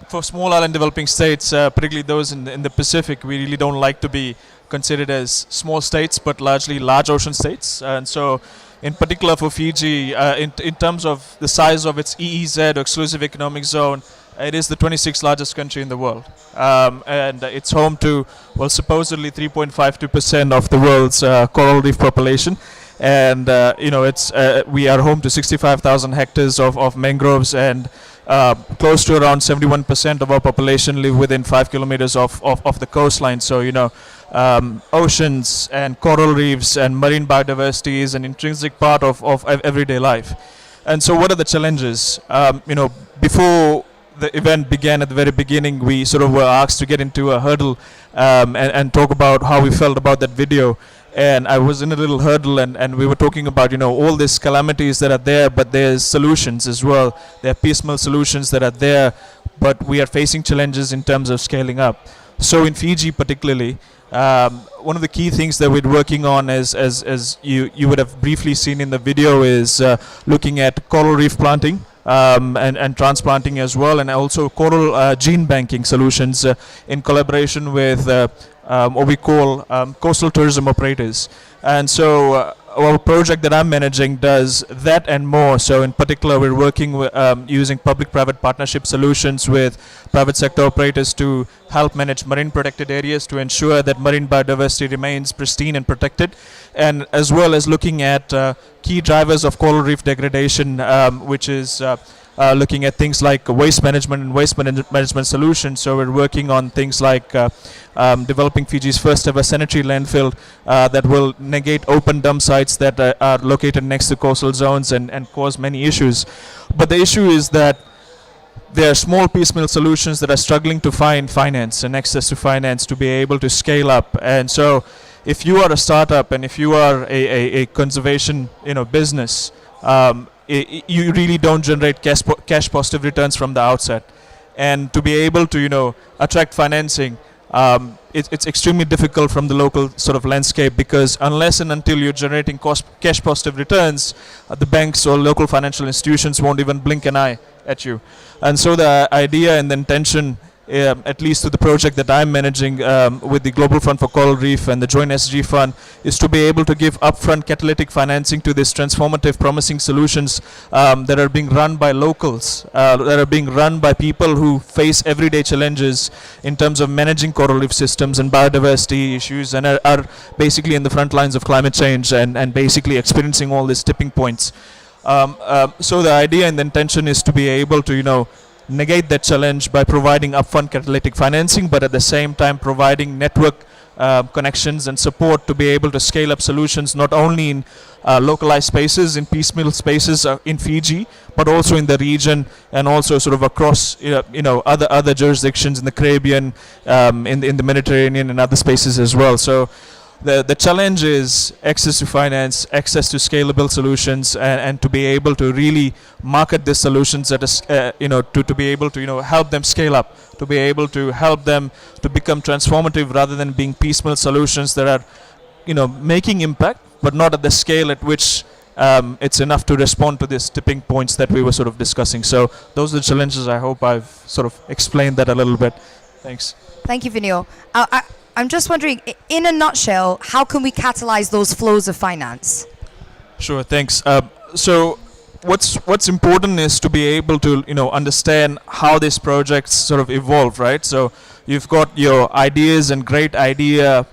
for small island developing states, particularly those in the Pacific, we really don't like to be considered as small states, but largely large ocean states. And so, in particular for Fiji, in terms of the size of its EEZ, or Exclusive Economic Zone, it is the 26th largest country in the world. And it's home to, well, supposedly 3.52% of the world's coral reef population. And we are home to 65,000 hectares of mangroves, and close to around 71% of our population live within 5 kilometers of the coastline. So oceans and coral reefs and marine biodiversity is an intrinsic part of everyday life. And so what are the challenges? Before the event began, at the very beginning, we sort of were asked to get into a hurdle and talk about how we felt about that video. And I was in a little hurdle, and we were talking about, all these calamities that are there, but there's solutions as well. There are piecemeal solutions that are there, but we are facing challenges in terms of scaling up. So in Fiji particularly, one of the key things that we're working on is, as you would have briefly seen in the video, is looking at coral reef planting. And transplanting as well, and also coral gene banking solutions in collaboration with what we call coastal tourism operators. And so our project that I'm managing does that and more. So in particular, we're working with, using public-private partnership solutions with private sector operators to help manage marine protected areas to ensure that marine biodiversity remains pristine and protected, and as well as looking at key drivers of coral reef degradation, which is looking at things like waste management and waste management solutions. So we're working on things like developing Fiji's first ever sanitary landfill that will negate open dump sites that are located next to coastal zones and cause many issues. But the issue is that there are small piecemeal solutions that are struggling to find finance and access to finance to be able to scale up. And so if you are a startup and if you are a conservation business, you really don't generate cash positive returns from the outset. And to be able to attract financing, it's extremely difficult from the local sort of landscape, because unless and until you're generating cash positive returns, the banks or local financial institutions won't even blink an eye at you. And so the idea and the intention, at least to the project that I'm managing with the Global Fund for Coral Reef and the Joint SG Fund, is to be able to give upfront catalytic financing to these transformative, promising solutions that are being run by locals, that are being run by people who face everyday challenges in terms of managing coral reef systems and biodiversity issues, and are basically in the front lines of climate change and basically experiencing all these tipping points. So the idea and the intention is to be able to, negate that challenge by providing upfront catalytic financing, but at the same time providing network connections and support to be able to scale up solutions not only in localized spaces, in piecemeal spaces in Fiji, but also in the region, and also sort of across other jurisdictions in the Caribbean, in the Mediterranean, and other spaces as well. So the challenge is access to finance, access to scalable solutions, and to be able to really market these solutions at a, to be able to help them scale up, to be able to help them to become transformative rather than being piecemeal solutions that are making impact but not at the scale at which it's enough to respond to these tipping points that we were sort of discussing. So those are the challenges. I hope I've sort of explained that a little bit. Thanks. Thank you, Vinil. I'm just wondering, in a nutshell, how can we catalyze those flows of finance? Sure, thanks. So what's important is to be able to understand how these projects sort of evolve, right? So you've got your ideas and great idea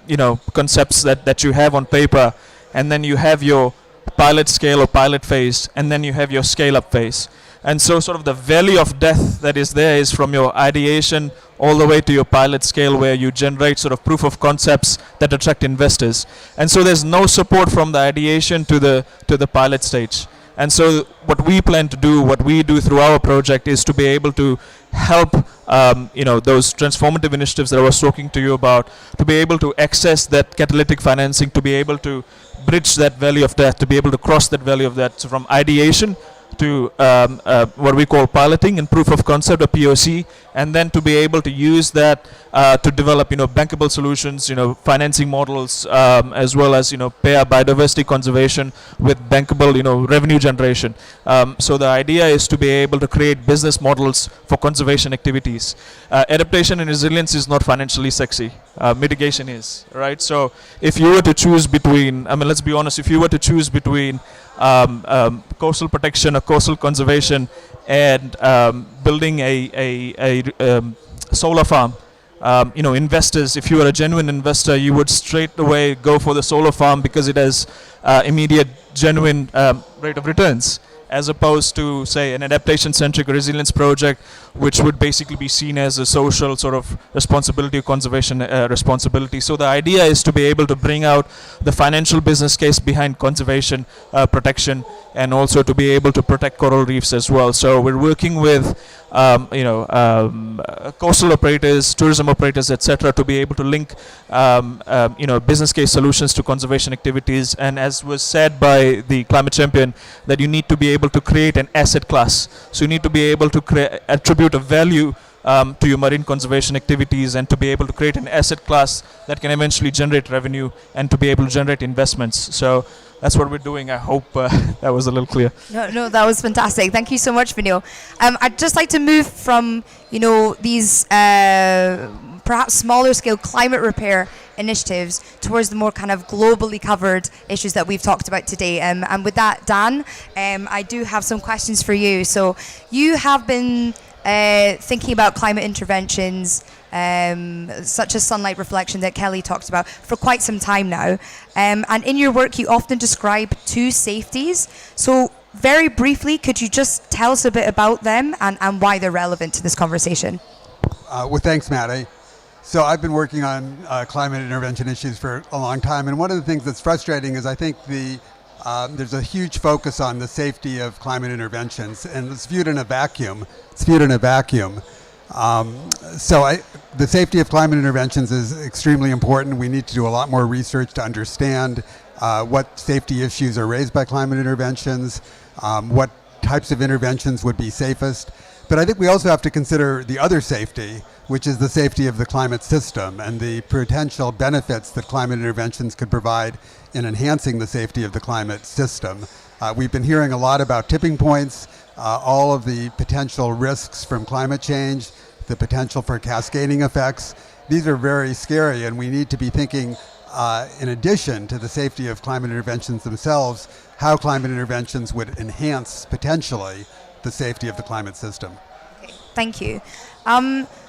concepts that you have on paper, and then you have your pilot scale or pilot phase, and then you have your scale up phase. And so sort of the valley of death that is there is from your ideation all the way to your pilot scale, where you generate sort of proof of concepts that attract investors. And so there's no support from the ideation to the pilot stage. And so what we plan to do, what we do through our project, is to be able to help those transformative initiatives that I was talking to you about, to be able to access that catalytic financing, to be able to bridge that valley of death, to be able to cross that valley of death. So from ideation to what we call piloting and proof of concept, or POC, and then to be able to use that to develop bankable solutions, financing models, as well as pair biodiversity conservation with bankable revenue generation. So the idea is to be able to create business models for conservation activities. Adaptation and resilience is not financially sexy. Mitigation is, right? So if you were to choose between, let's be honest, if you were to choose between coastal protection or coastal conservation and building a solar farm, investors, if you are a genuine investor, you would straight away go for the solar farm because it has immediate genuine rate of returns, as opposed to, say, an adaptation-centric resilience project, which would basically be seen as a social sort of responsibility or conservation responsibility. So the idea is to be able to bring out the financial business case behind conservation, protection, and also to be able to protect coral reefs as well. So we're working with coastal operators, tourism operators, etc., to be able to link business case solutions to conservation activities. And as was said by the climate champion, that you need to be able to create an asset class. So you need to be able to attribute a value to your marine conservation activities, and to be able to create an asset class that can eventually generate revenue and to be able to generate investments. So that's what we're doing. I hope that was a little clear. No, that was fantastic. Thank you so much, Vinil. I'd just like to move from these perhaps smaller scale climate repair initiatives towards the more kind of globally covered issues that we've talked about today. And with that, Dan, I do have some questions for you. So you have been thinking about climate interventions, such as sunlight reflection that Kelly talked about, for quite some time now. And in your work, you often describe two safeties. So very briefly, could you just tell us a bit about them and why they're relevant to this conversation? Well, thanks, Maddie. So I've been working on climate intervention issues for a long time. And one of the things that's frustrating is I think there's a huge focus on the safety of climate interventions, and it's viewed in a vacuum. The safety of climate interventions is extremely important. We need to do a lot more research to understand what safety issues are raised by climate interventions, what types of interventions would be safest. But I think we also have to consider the other safety, which is the safety of the climate system and the potential benefits that climate interventions could provide in enhancing the safety of the climate system. We've been hearing a lot about tipping points, all of the potential risks from climate change, the potential for cascading effects. These are very scary, and we need to be thinking, in addition to the safety of climate interventions themselves, how climate interventions would enhance, potentially, the safety of the climate system. Okay, thank you.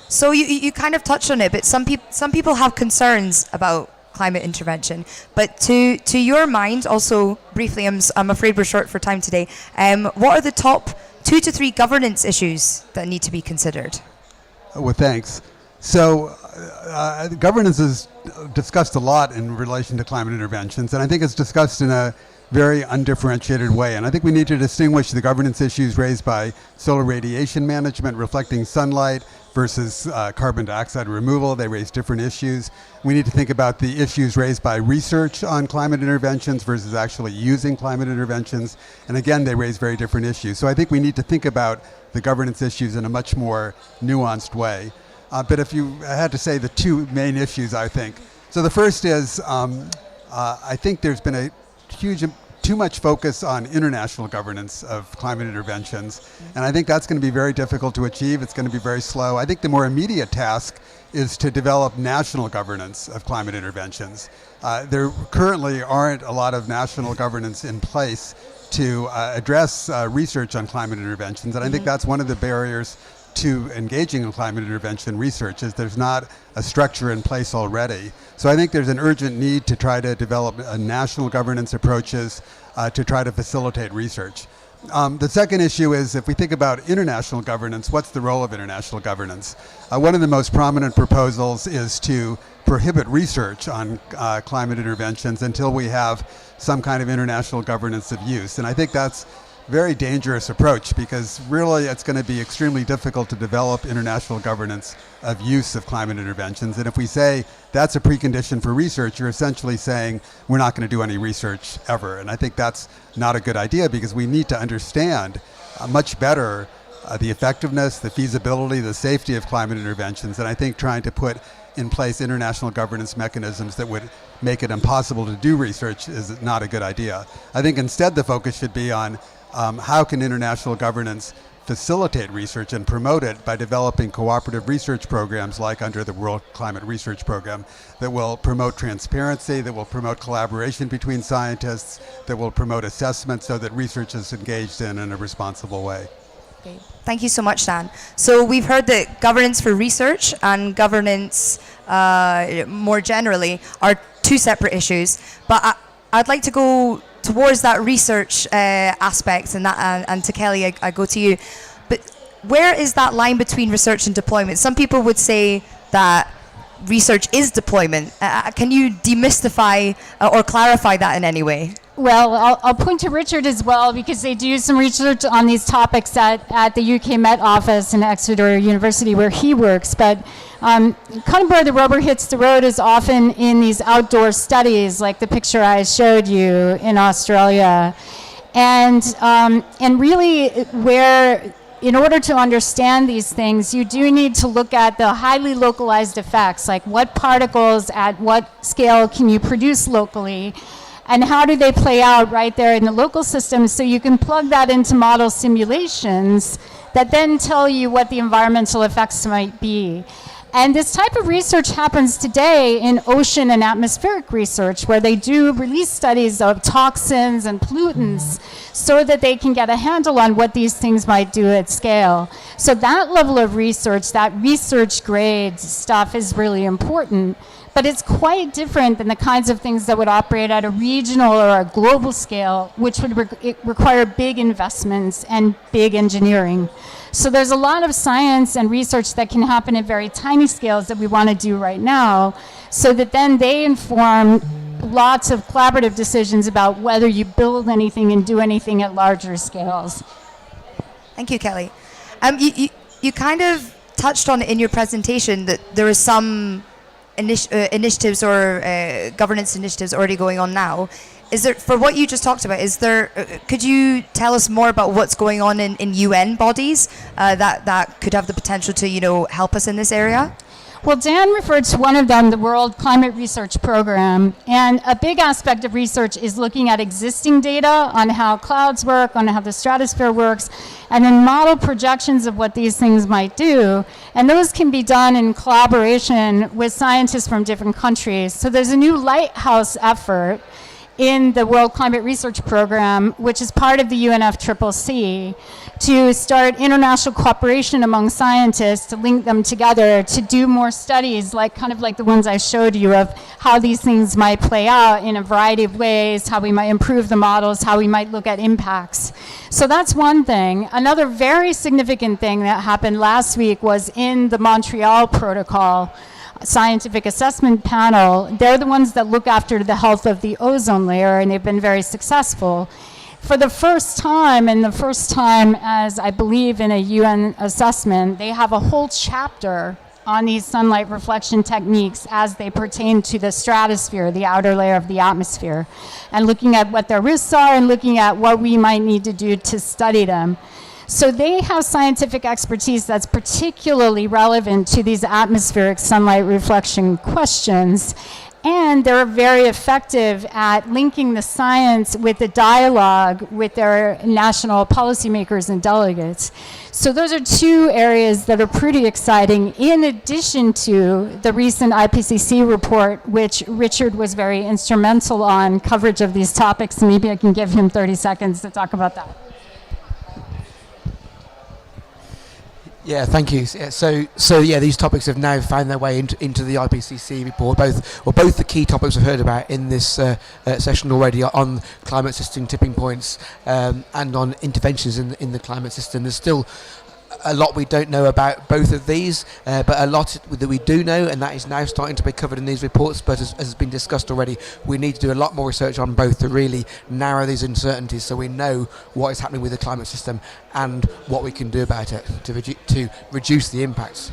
So you kind of touched on it, but some people have concerns about climate intervention. But to your mind, also briefly, I'm afraid we're short for time today. What are the top 2 to 3 governance issues that need to be considered? Well, thanks. So governance is discussed a lot in relation to climate interventions, and I think it's discussed in a very undifferentiated way. And I think we need to distinguish the governance issues raised by solar radiation management, reflecting sunlight, versus carbon dioxide removal. They raise different issues. We need to think about the issues raised by research on climate interventions versus actually using climate interventions. And again, they raise very different issues. So I think we need to think about the governance issues in a much more nuanced way. But if you had to say the two main issues, I think. So the first is, I think there's been a huge, too much focus on international governance of climate interventions. And I think that's going to be very difficult to achieve. It's going to be very slow. I think the more immediate task is to develop national governance of climate interventions. There currently aren't a lot of national governance in place to address research on climate interventions. And I think that's one of the barriers to engaging in climate intervention research, is there's not a structure in place already. So I think there's an urgent need to try to develop national governance approaches to try to facilitate research. The second issue is, if we think about international governance, what's the role of international governance? One of the most prominent proposals is to prohibit research on climate interventions until we have some kind of international governance of use. And I think that's very dangerous approach, because really it's going to be extremely difficult to develop international governance of use of climate interventions. And if we say that's a precondition for research, you're essentially saying we're not going to do any research ever. And I think that's not a good idea, because we need to understand much better the effectiveness, the feasibility, the safety of climate interventions. And I think trying to put in place international governance mechanisms that would make it impossible to do research is not a good idea. I think instead the focus should be on how can international governance facilitate research and promote it by developing cooperative research programs like under the World Climate Research Program that will promote transparency, that will promote collaboration between scientists, that will promote assessment so that research is engaged in a responsible way. Okay. Thank you so much, Dan. So we've heard that governance for research and governance more generally are two separate issues, but I'd like to go towards that research aspect, and to Kelly, I go to you. But where is that line between research and deployment? Some people would say that research is deployment. Can you demystify or clarify that in any way? Well, I'll point to Richard as well, because they do some research on these topics at the UK Met office in Exeter University where he works. But kind of where the rubber hits the road is often in these outdoor studies, like the picture I showed you in Australia. And really where, in order to understand these things, you do need to look at the highly localized effects, like what particles at what scale can you produce locally, and how do they play out right there in the local system, so you can plug that into model simulations that then tell you what the environmental effects might be. And this type of research happens today in ocean and atmospheric research, where they do release studies of toxins and pollutants so that they can get a handle on what these things might do at scale. So that level of research, that research grade stuff, is really important. But it's quite different than the kinds of things that would operate at a regional or a global scale, which would require big investments and big engineering. So there's a lot of science and research that can happen at very tiny scales that we want to do right now, so that then they inform lots of collaborative decisions about whether you build anything and do anything at larger scales. Thank you, Kelly. You kind of touched on it in your presentation that there is some initiatives or governance initiatives already going on now. Is there, for what you just talked about, is there? Could you tell us more about what's going on in UN bodies that could have the potential to help us in this area? Well, Dan referred to one of them, the World Climate Research Program. And a big aspect of research is looking at existing data on how clouds work, on how the stratosphere works, and then model projections of what these things might do. And those can be done in collaboration with scientists from different countries. So there's a new lighthouse effort in the World Climate Research Program, which is part of the UNFCCC, to start international cooperation among scientists, to link them together, to do more studies, like the ones I showed you, of how these things might play out in a variety of ways, how we might improve the models, how we might look at impacts. So that's one thing. Another very significant thing that happened last week was in the Montreal Protocol. scientific assessment panel, they're the ones that look after the health of the ozone layer, and they've been very successful. For the first time, as I believe in a UN assessment, they have a whole chapter on these sunlight reflection techniques as they pertain to the stratosphere, the outer layer of the atmosphere, and looking at what their risks are and looking at what we might need to do to study them. So they have scientific expertise that's particularly relevant to these atmospheric sunlight reflection questions. And they're very effective at linking the science with the dialogue with their national policymakers and delegates. So those are two areas that are pretty exciting, in addition to the recent IPCC report, which Richard was very instrumental on coverage of these topics. Maybe I can give him 30 seconds to talk about that. Yeah, thank you. So these topics have now found their way into the IPCC report. Both the key topics we've heard about in this session already are on climate system tipping points and on interventions in the climate system. There's still a lot we don't know about both of these, but a lot that we do know, and that is now starting to be covered in these reports. But as has been discussed already, we need to do a lot more research on both to really narrow these uncertainties, so we know what is happening with the climate system and what we can do about it to reduce the impacts.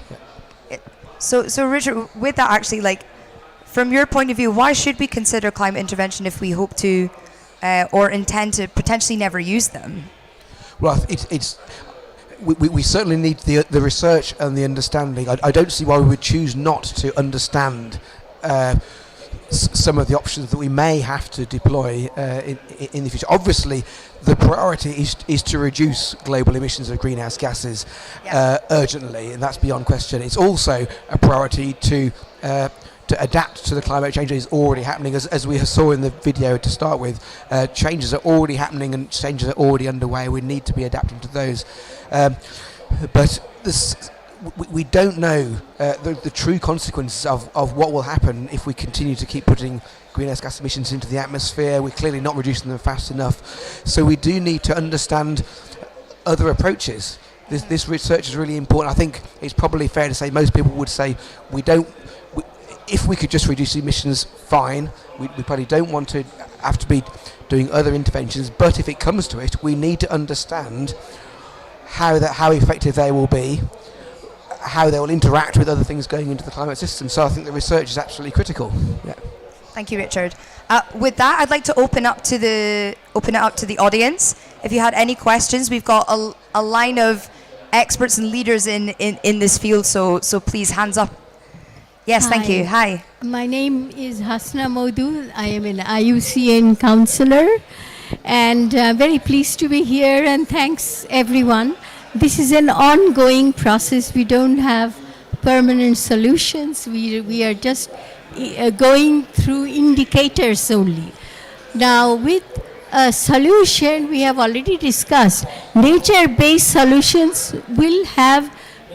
Yeah. So Richard, with that, actually, like, from your point of view, why should we consider climate intervention if we hope to or intend to potentially never use them? Well, we certainly need the research and the understanding. I don't see why we would choose not to understand some of the options that we may have to deploy in the future. Obviously, the priority is to reduce global emissions of greenhouse gases urgently, and that's beyond question. It's also a priority to adapt to the climate change that is already happening. As we saw in the video to start with, changes are already happening and changes are already underway. We need to be adapting to those. But we don't know the true consequences of what will happen if we continue to keep putting greenhouse gas emissions into the atmosphere. We're clearly not reducing them fast enough. So we do need to understand other approaches. This research is really important. I think it's probably fair to say most people would say if we could just reduce emissions, fine. We probably don't want to have to be doing other interventions, but if it comes to it, we need to understand how effective they will be, how they will interact with other things going into the climate system. So I think the research is absolutely critical. Yeah. Thank you, Richard. With that, I'd like to open it up to the audience. If you had any questions, we've got a line of experts and leaders in this field, so please, hands up. Yes, Hi. thank you. Hi. My name is Hasna Modul. I am an IUCN counselor, and very pleased to be here, and thanks everyone. This is an ongoing process. We don't have permanent solutions. We are just going through indicators only. Now, with a solution, we have already discussed, nature-based solutions will have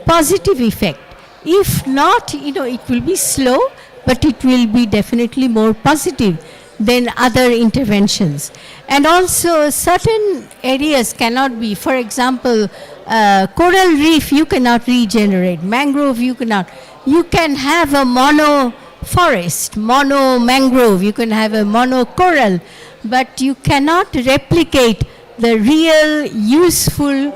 positive effect. If not, it will be slow, but it will be definitely more positive than other interventions. And also, certain areas cannot be, for example, coral reef you cannot regenerate, mangrove you cannot. You can have a mono forest, mono mangrove, you can have a mono coral, but you cannot replicate the real useful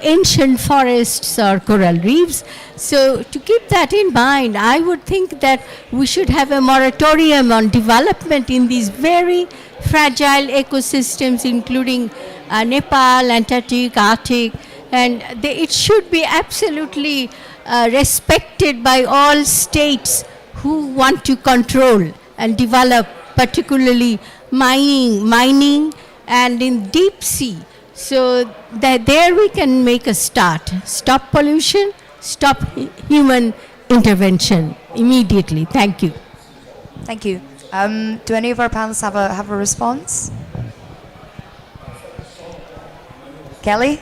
ancient forests or coral reefs. So to keep that in mind, I would think that we should have a moratorium on development in these very fragile ecosystems, including Nepal, Antarctic, Arctic, and it should be absolutely respected by all states who want to control and develop, particularly mining and in deep sea. So that there we can make a start. Stop pollution, stop human intervention immediately. Thank you. Thank you. Do any of our panelists have a response? Kelly?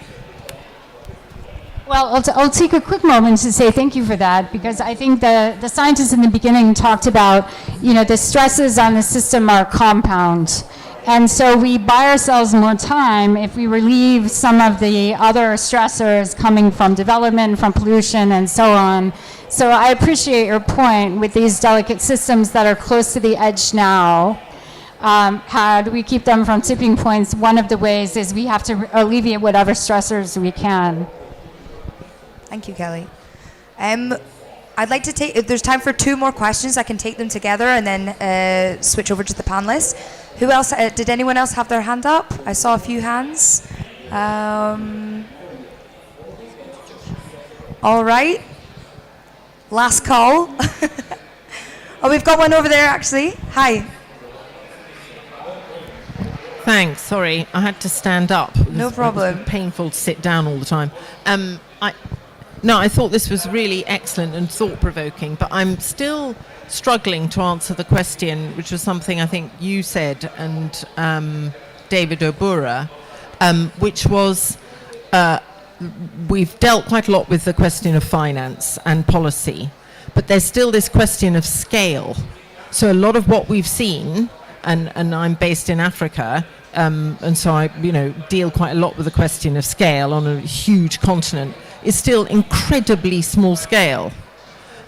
Well, I'll take a quick moment to say thank you for that, because I think the scientists in the beginning talked about, the stresses on the system are compound. And so we buy ourselves more time if we relieve some of the other stressors coming from development, from pollution, and so on. So I appreciate your point with these delicate systems that are close to the edge now. How do we keep them from tipping points? One of the ways is we have to alleviate whatever stressors we can. Thank you, Kelly. I'd like to take, if there's time for 2 more questions, I can take them together and then switch over to the panelists. Who else, did anyone else have their hand up? I saw a few hands. All right. Last call. Oh, we've got one over there actually. Hi. Thanks. Sorry, I had to stand up. No problem. It was painful to sit down all the time. I thought this was really excellent and thought-provoking, but I'm still struggling to answer the question, which was something I think you said and David Obura, which was we've dealt quite a lot with the question of finance and policy, but there's still this question of scale. So a lot of what we've seen, and I'm based in Africa, and so I deal quite a lot with the question of scale on a huge continent, is still incredibly small scale.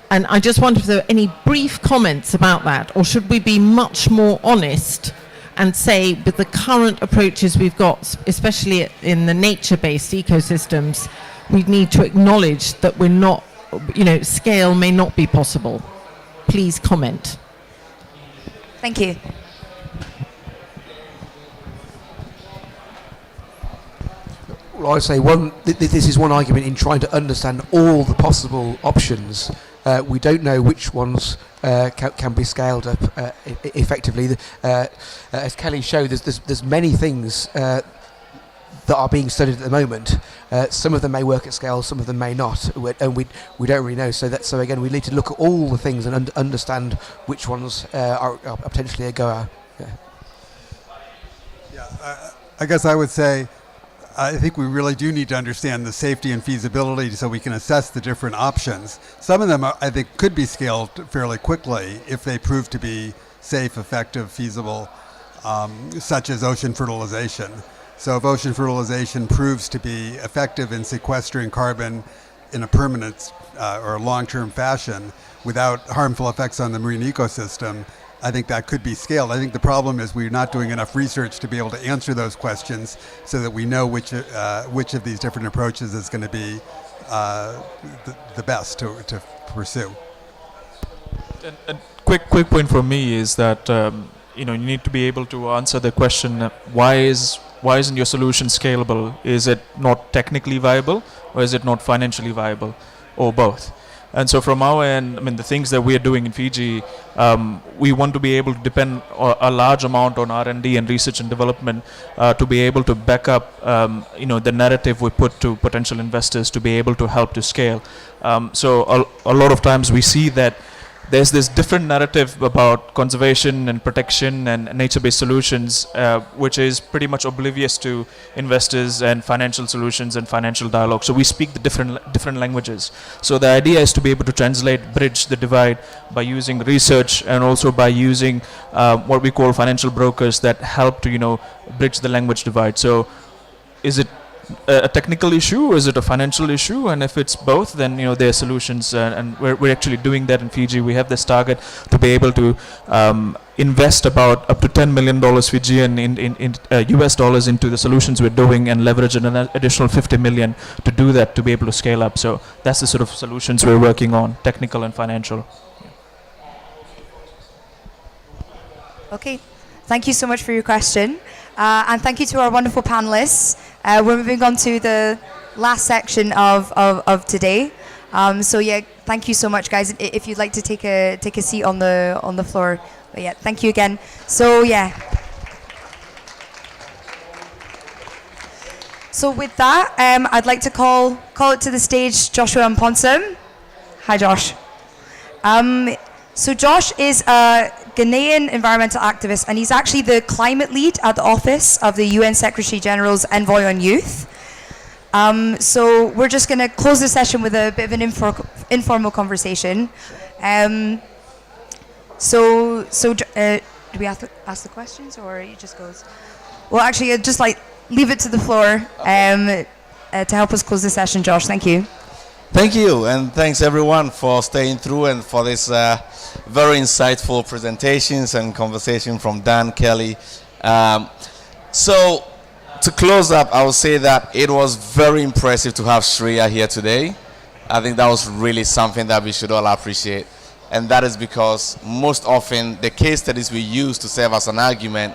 And I just wonder if there are any brief comments about that, or should we be much more honest and say with the current approaches we've got, especially in the nature-based ecosystems, we need to acknowledge that we're not, scale may not be possible. Please comment. Thank you. Well, I'd say this is one argument in trying to understand all the possible options. We don't know which ones can be scaled up effectively. As Kelly showed, there's many things that are being studied at the moment. Some of them may work at scale, some of them may not, and we don't really know. So again, we need to look at all the things and understand which ones are potentially a goer. I guess I would say, I think we really do need to understand the safety and feasibility so we can assess the different options. Some of them, I think, could be scaled fairly quickly if they prove to be safe, effective, feasible, such as ocean fertilization. So if ocean fertilization proves to be effective in sequestering carbon in a permanent or long-term fashion without harmful effects on the marine ecosystem, I think that could be scaled. I think the problem is we're not doing enough research to be able to answer those questions so that we know which of these different approaches is going to be the best to pursue. And quick point from me is that you need to be able to answer the question: why isn't your solution scalable? Is it not technically viable, or is it not financially viable, or both? And so from our end, the things that we are doing in Fiji, we want to be able to depend a large amount on R&D and research and development to be able to back up, the narrative we put to potential investors to be able to help to scale. So a lot of times we see that there's this different narrative about conservation and protection and nature-based solutions, which is pretty much oblivious to investors and financial solutions and financial dialogue. So we speak the different languages. So the idea is to be able to bridge the divide by using research and also by using what we call financial brokers that help to bridge the language divide. So is it a technical issue, or is it a financial issue? And if it's both, then there are solutions, and we're actually doing that in Fiji. We have this target to be able to invest about up to $10 million Fijian in US dollars into the solutions we're doing, and leverage an additional 50 million to do that, to be able to scale up. So that's the sort of solutions we're working on, technical and financial. Okay, thank you so much for your question. And thank you to our wonderful panelists. We're moving on to the last section of today. So yeah, thank you so much, guys. If you'd like to take a seat on the floor, but yeah, thank you again. So yeah. So with that, I'd like to call it to the stage Joshua Mponsam. Hi, Josh. So Josh is a Ghanaian environmental activist, and he's actually the climate lead at the office of the UN Secretary General's Envoy on Youth. So we're just going to close the session with a bit of an informal conversation. do we ask the questions, or it just goes? Well, actually, I'd just like leave it to the floor to help us close the session. Josh, thank you. Thank you, and thanks everyone for staying through and for this very insightful presentations and conversation from Dan, Kelly. So to close up, I would say that it was very impressive to have Shreya here today. I think that was really something that we should all appreciate. And that is because most often the case studies we use to serve as an argument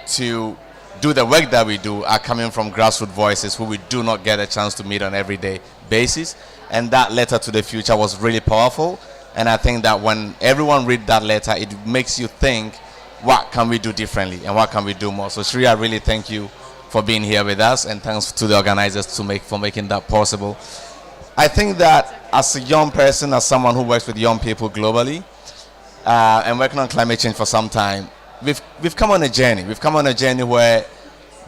to do the work that we do are coming from grassroots voices who we do not get a chance to meet on an everyday basis. And that letter to the future was really powerful. And I think that when everyone reads that letter, it makes you think, what can we do differently and what can we do more? So Shreya, I really thank you for being here with us, and thanks to the organizers for making that possible. I think that as a young person, as someone who works with young people globally, and working on climate change for some time, we've come on a journey. We've come on a journey where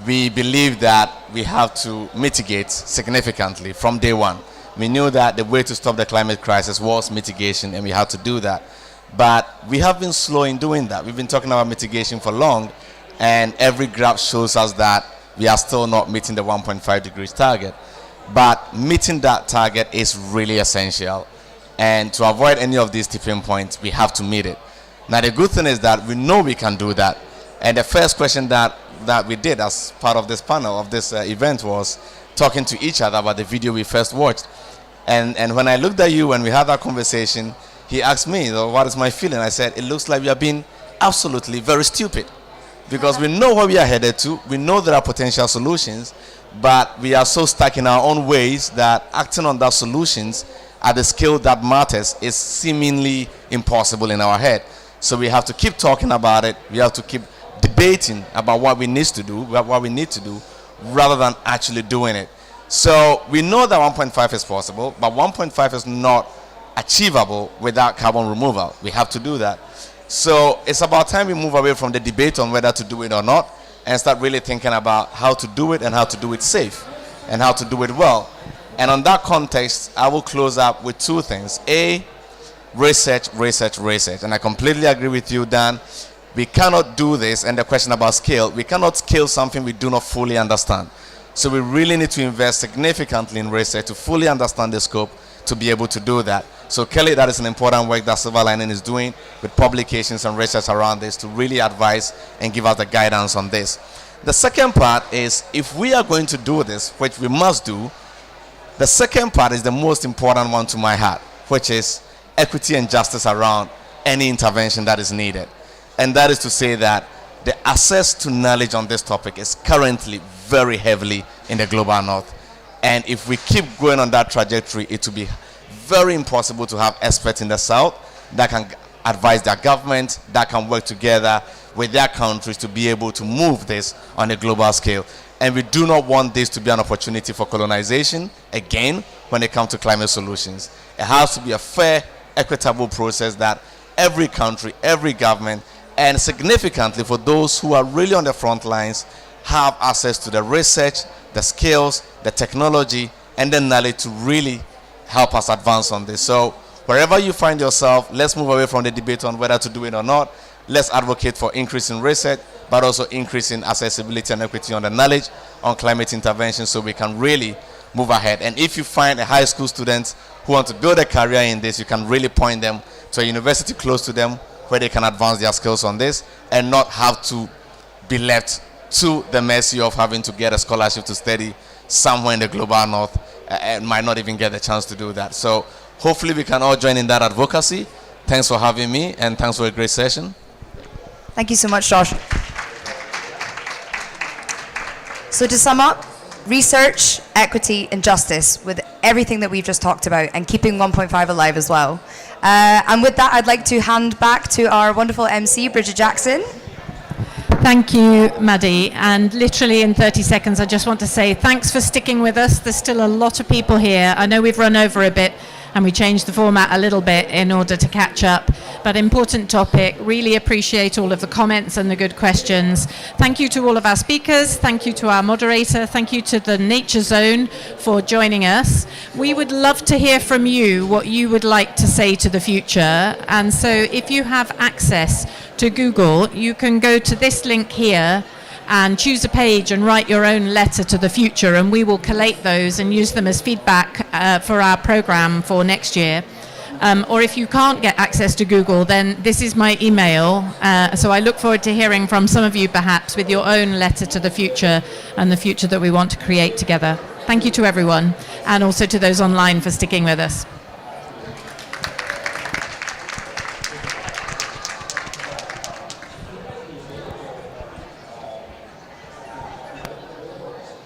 we believe that we have to mitigate significantly from day one. We knew that the way to stop the climate crisis was mitigation, and we had to do that. But we have been slow in doing that. We've been talking about mitigation for long, and every graph shows us that we are still not meeting the 1.5 degrees target. But meeting that target is really essential. And to avoid any of these tipping points, we have to meet it. Now, the good thing is that we know we can do that. And the first question that we did as part of this panel, of this event, was talking to each other about the video we first watched. And when I looked at you and we had that conversation, he asked me, what is my feeling? I said, it looks like we are being absolutely very stupid. Because we know where we are headed to, we know there are potential solutions, but we are so stuck in our own ways that acting on those solutions at the scale that matters is seemingly impossible in our head. So we have to keep talking about it, we have to keep debating about what we need to do, rather than actually doing it. So we know that 1.5 is possible, but 1.5 is not achievable without carbon removal. We have to do that. So it's about time we move away from the debate on whether to do it or not and start really thinking about how to do it and how to do it safe and how to do it well. And on that context, I will close up with two things. A, research. And I completely agree with you, Dan. We cannot do this, and the question about scale, we cannot scale something we do not fully understand. So we really need to invest significantly in research to fully understand the scope to be able to do that. So Kelly, that is an important work that Silver Lining is doing with publications and research around this to really advise and give us the guidance on this. The second part is, if we are going to do this, which we must do, the second part is the most important one to my heart, which is equity and justice around any intervention that is needed. And that is to say that the access to knowledge on this topic is currently very heavily in the global north. And if we keep going on that trajectory, it will be very impossible to have experts in the south that can advise their government, that can work together with their countries to be able to move this on a global scale. And we do not want this to be an opportunity for colonization, again, when it comes to climate solutions. It has to be a fair, equitable process that every country, every government, and significantly for those who are really on the front lines, have access to the research, the skills, the technology, and the knowledge to really help us advance on this. So wherever you find yourself, let's move away from the debate on whether to do it or not. Let's advocate for increasing research, but also increasing accessibility and equity on the knowledge on climate intervention so we can really move ahead. And if you find a high school student who want to build a career in this, you can really point them to a university close to them where they can advance their skills on this and not have to be left to the mercy of having to get a scholarship to study somewhere in the global north and might not even get a chance to do that. So hopefully we can all join in that advocacy. Thanks for having me, and thanks for a great session. Thank you so much, Josh. So to sum up, research, equity, and justice with everything that we've just talked about, and keeping 1.5 alive as well. And with that, I'd like to hand back to our wonderful MC, Bridget Jackson. Thank you, Maddie. And literally in 30 seconds, I just want to say thanks for sticking with us. There's still a lot of people here. I know we've run over a bit, and we changed the format a little bit in order to catch up. But important topic. Really appreciate all of the comments and the good questions. Thank you to all of our speakers. Thank you to our moderator. Thank you to the Nature Zone for joining us. We would love to hear from you what you would like to say to the future. And so if you have access to Google, you can go to this link here and choose a page and write your own letter to the future, and we will collate those and use them as feedback for our program for next year. Or if you can't get access to Google, then this is my email. So I look forward to hearing from some of you perhaps with your own letter to the future and the future that we want to create together. Thank you to everyone, and also to those online for sticking with us.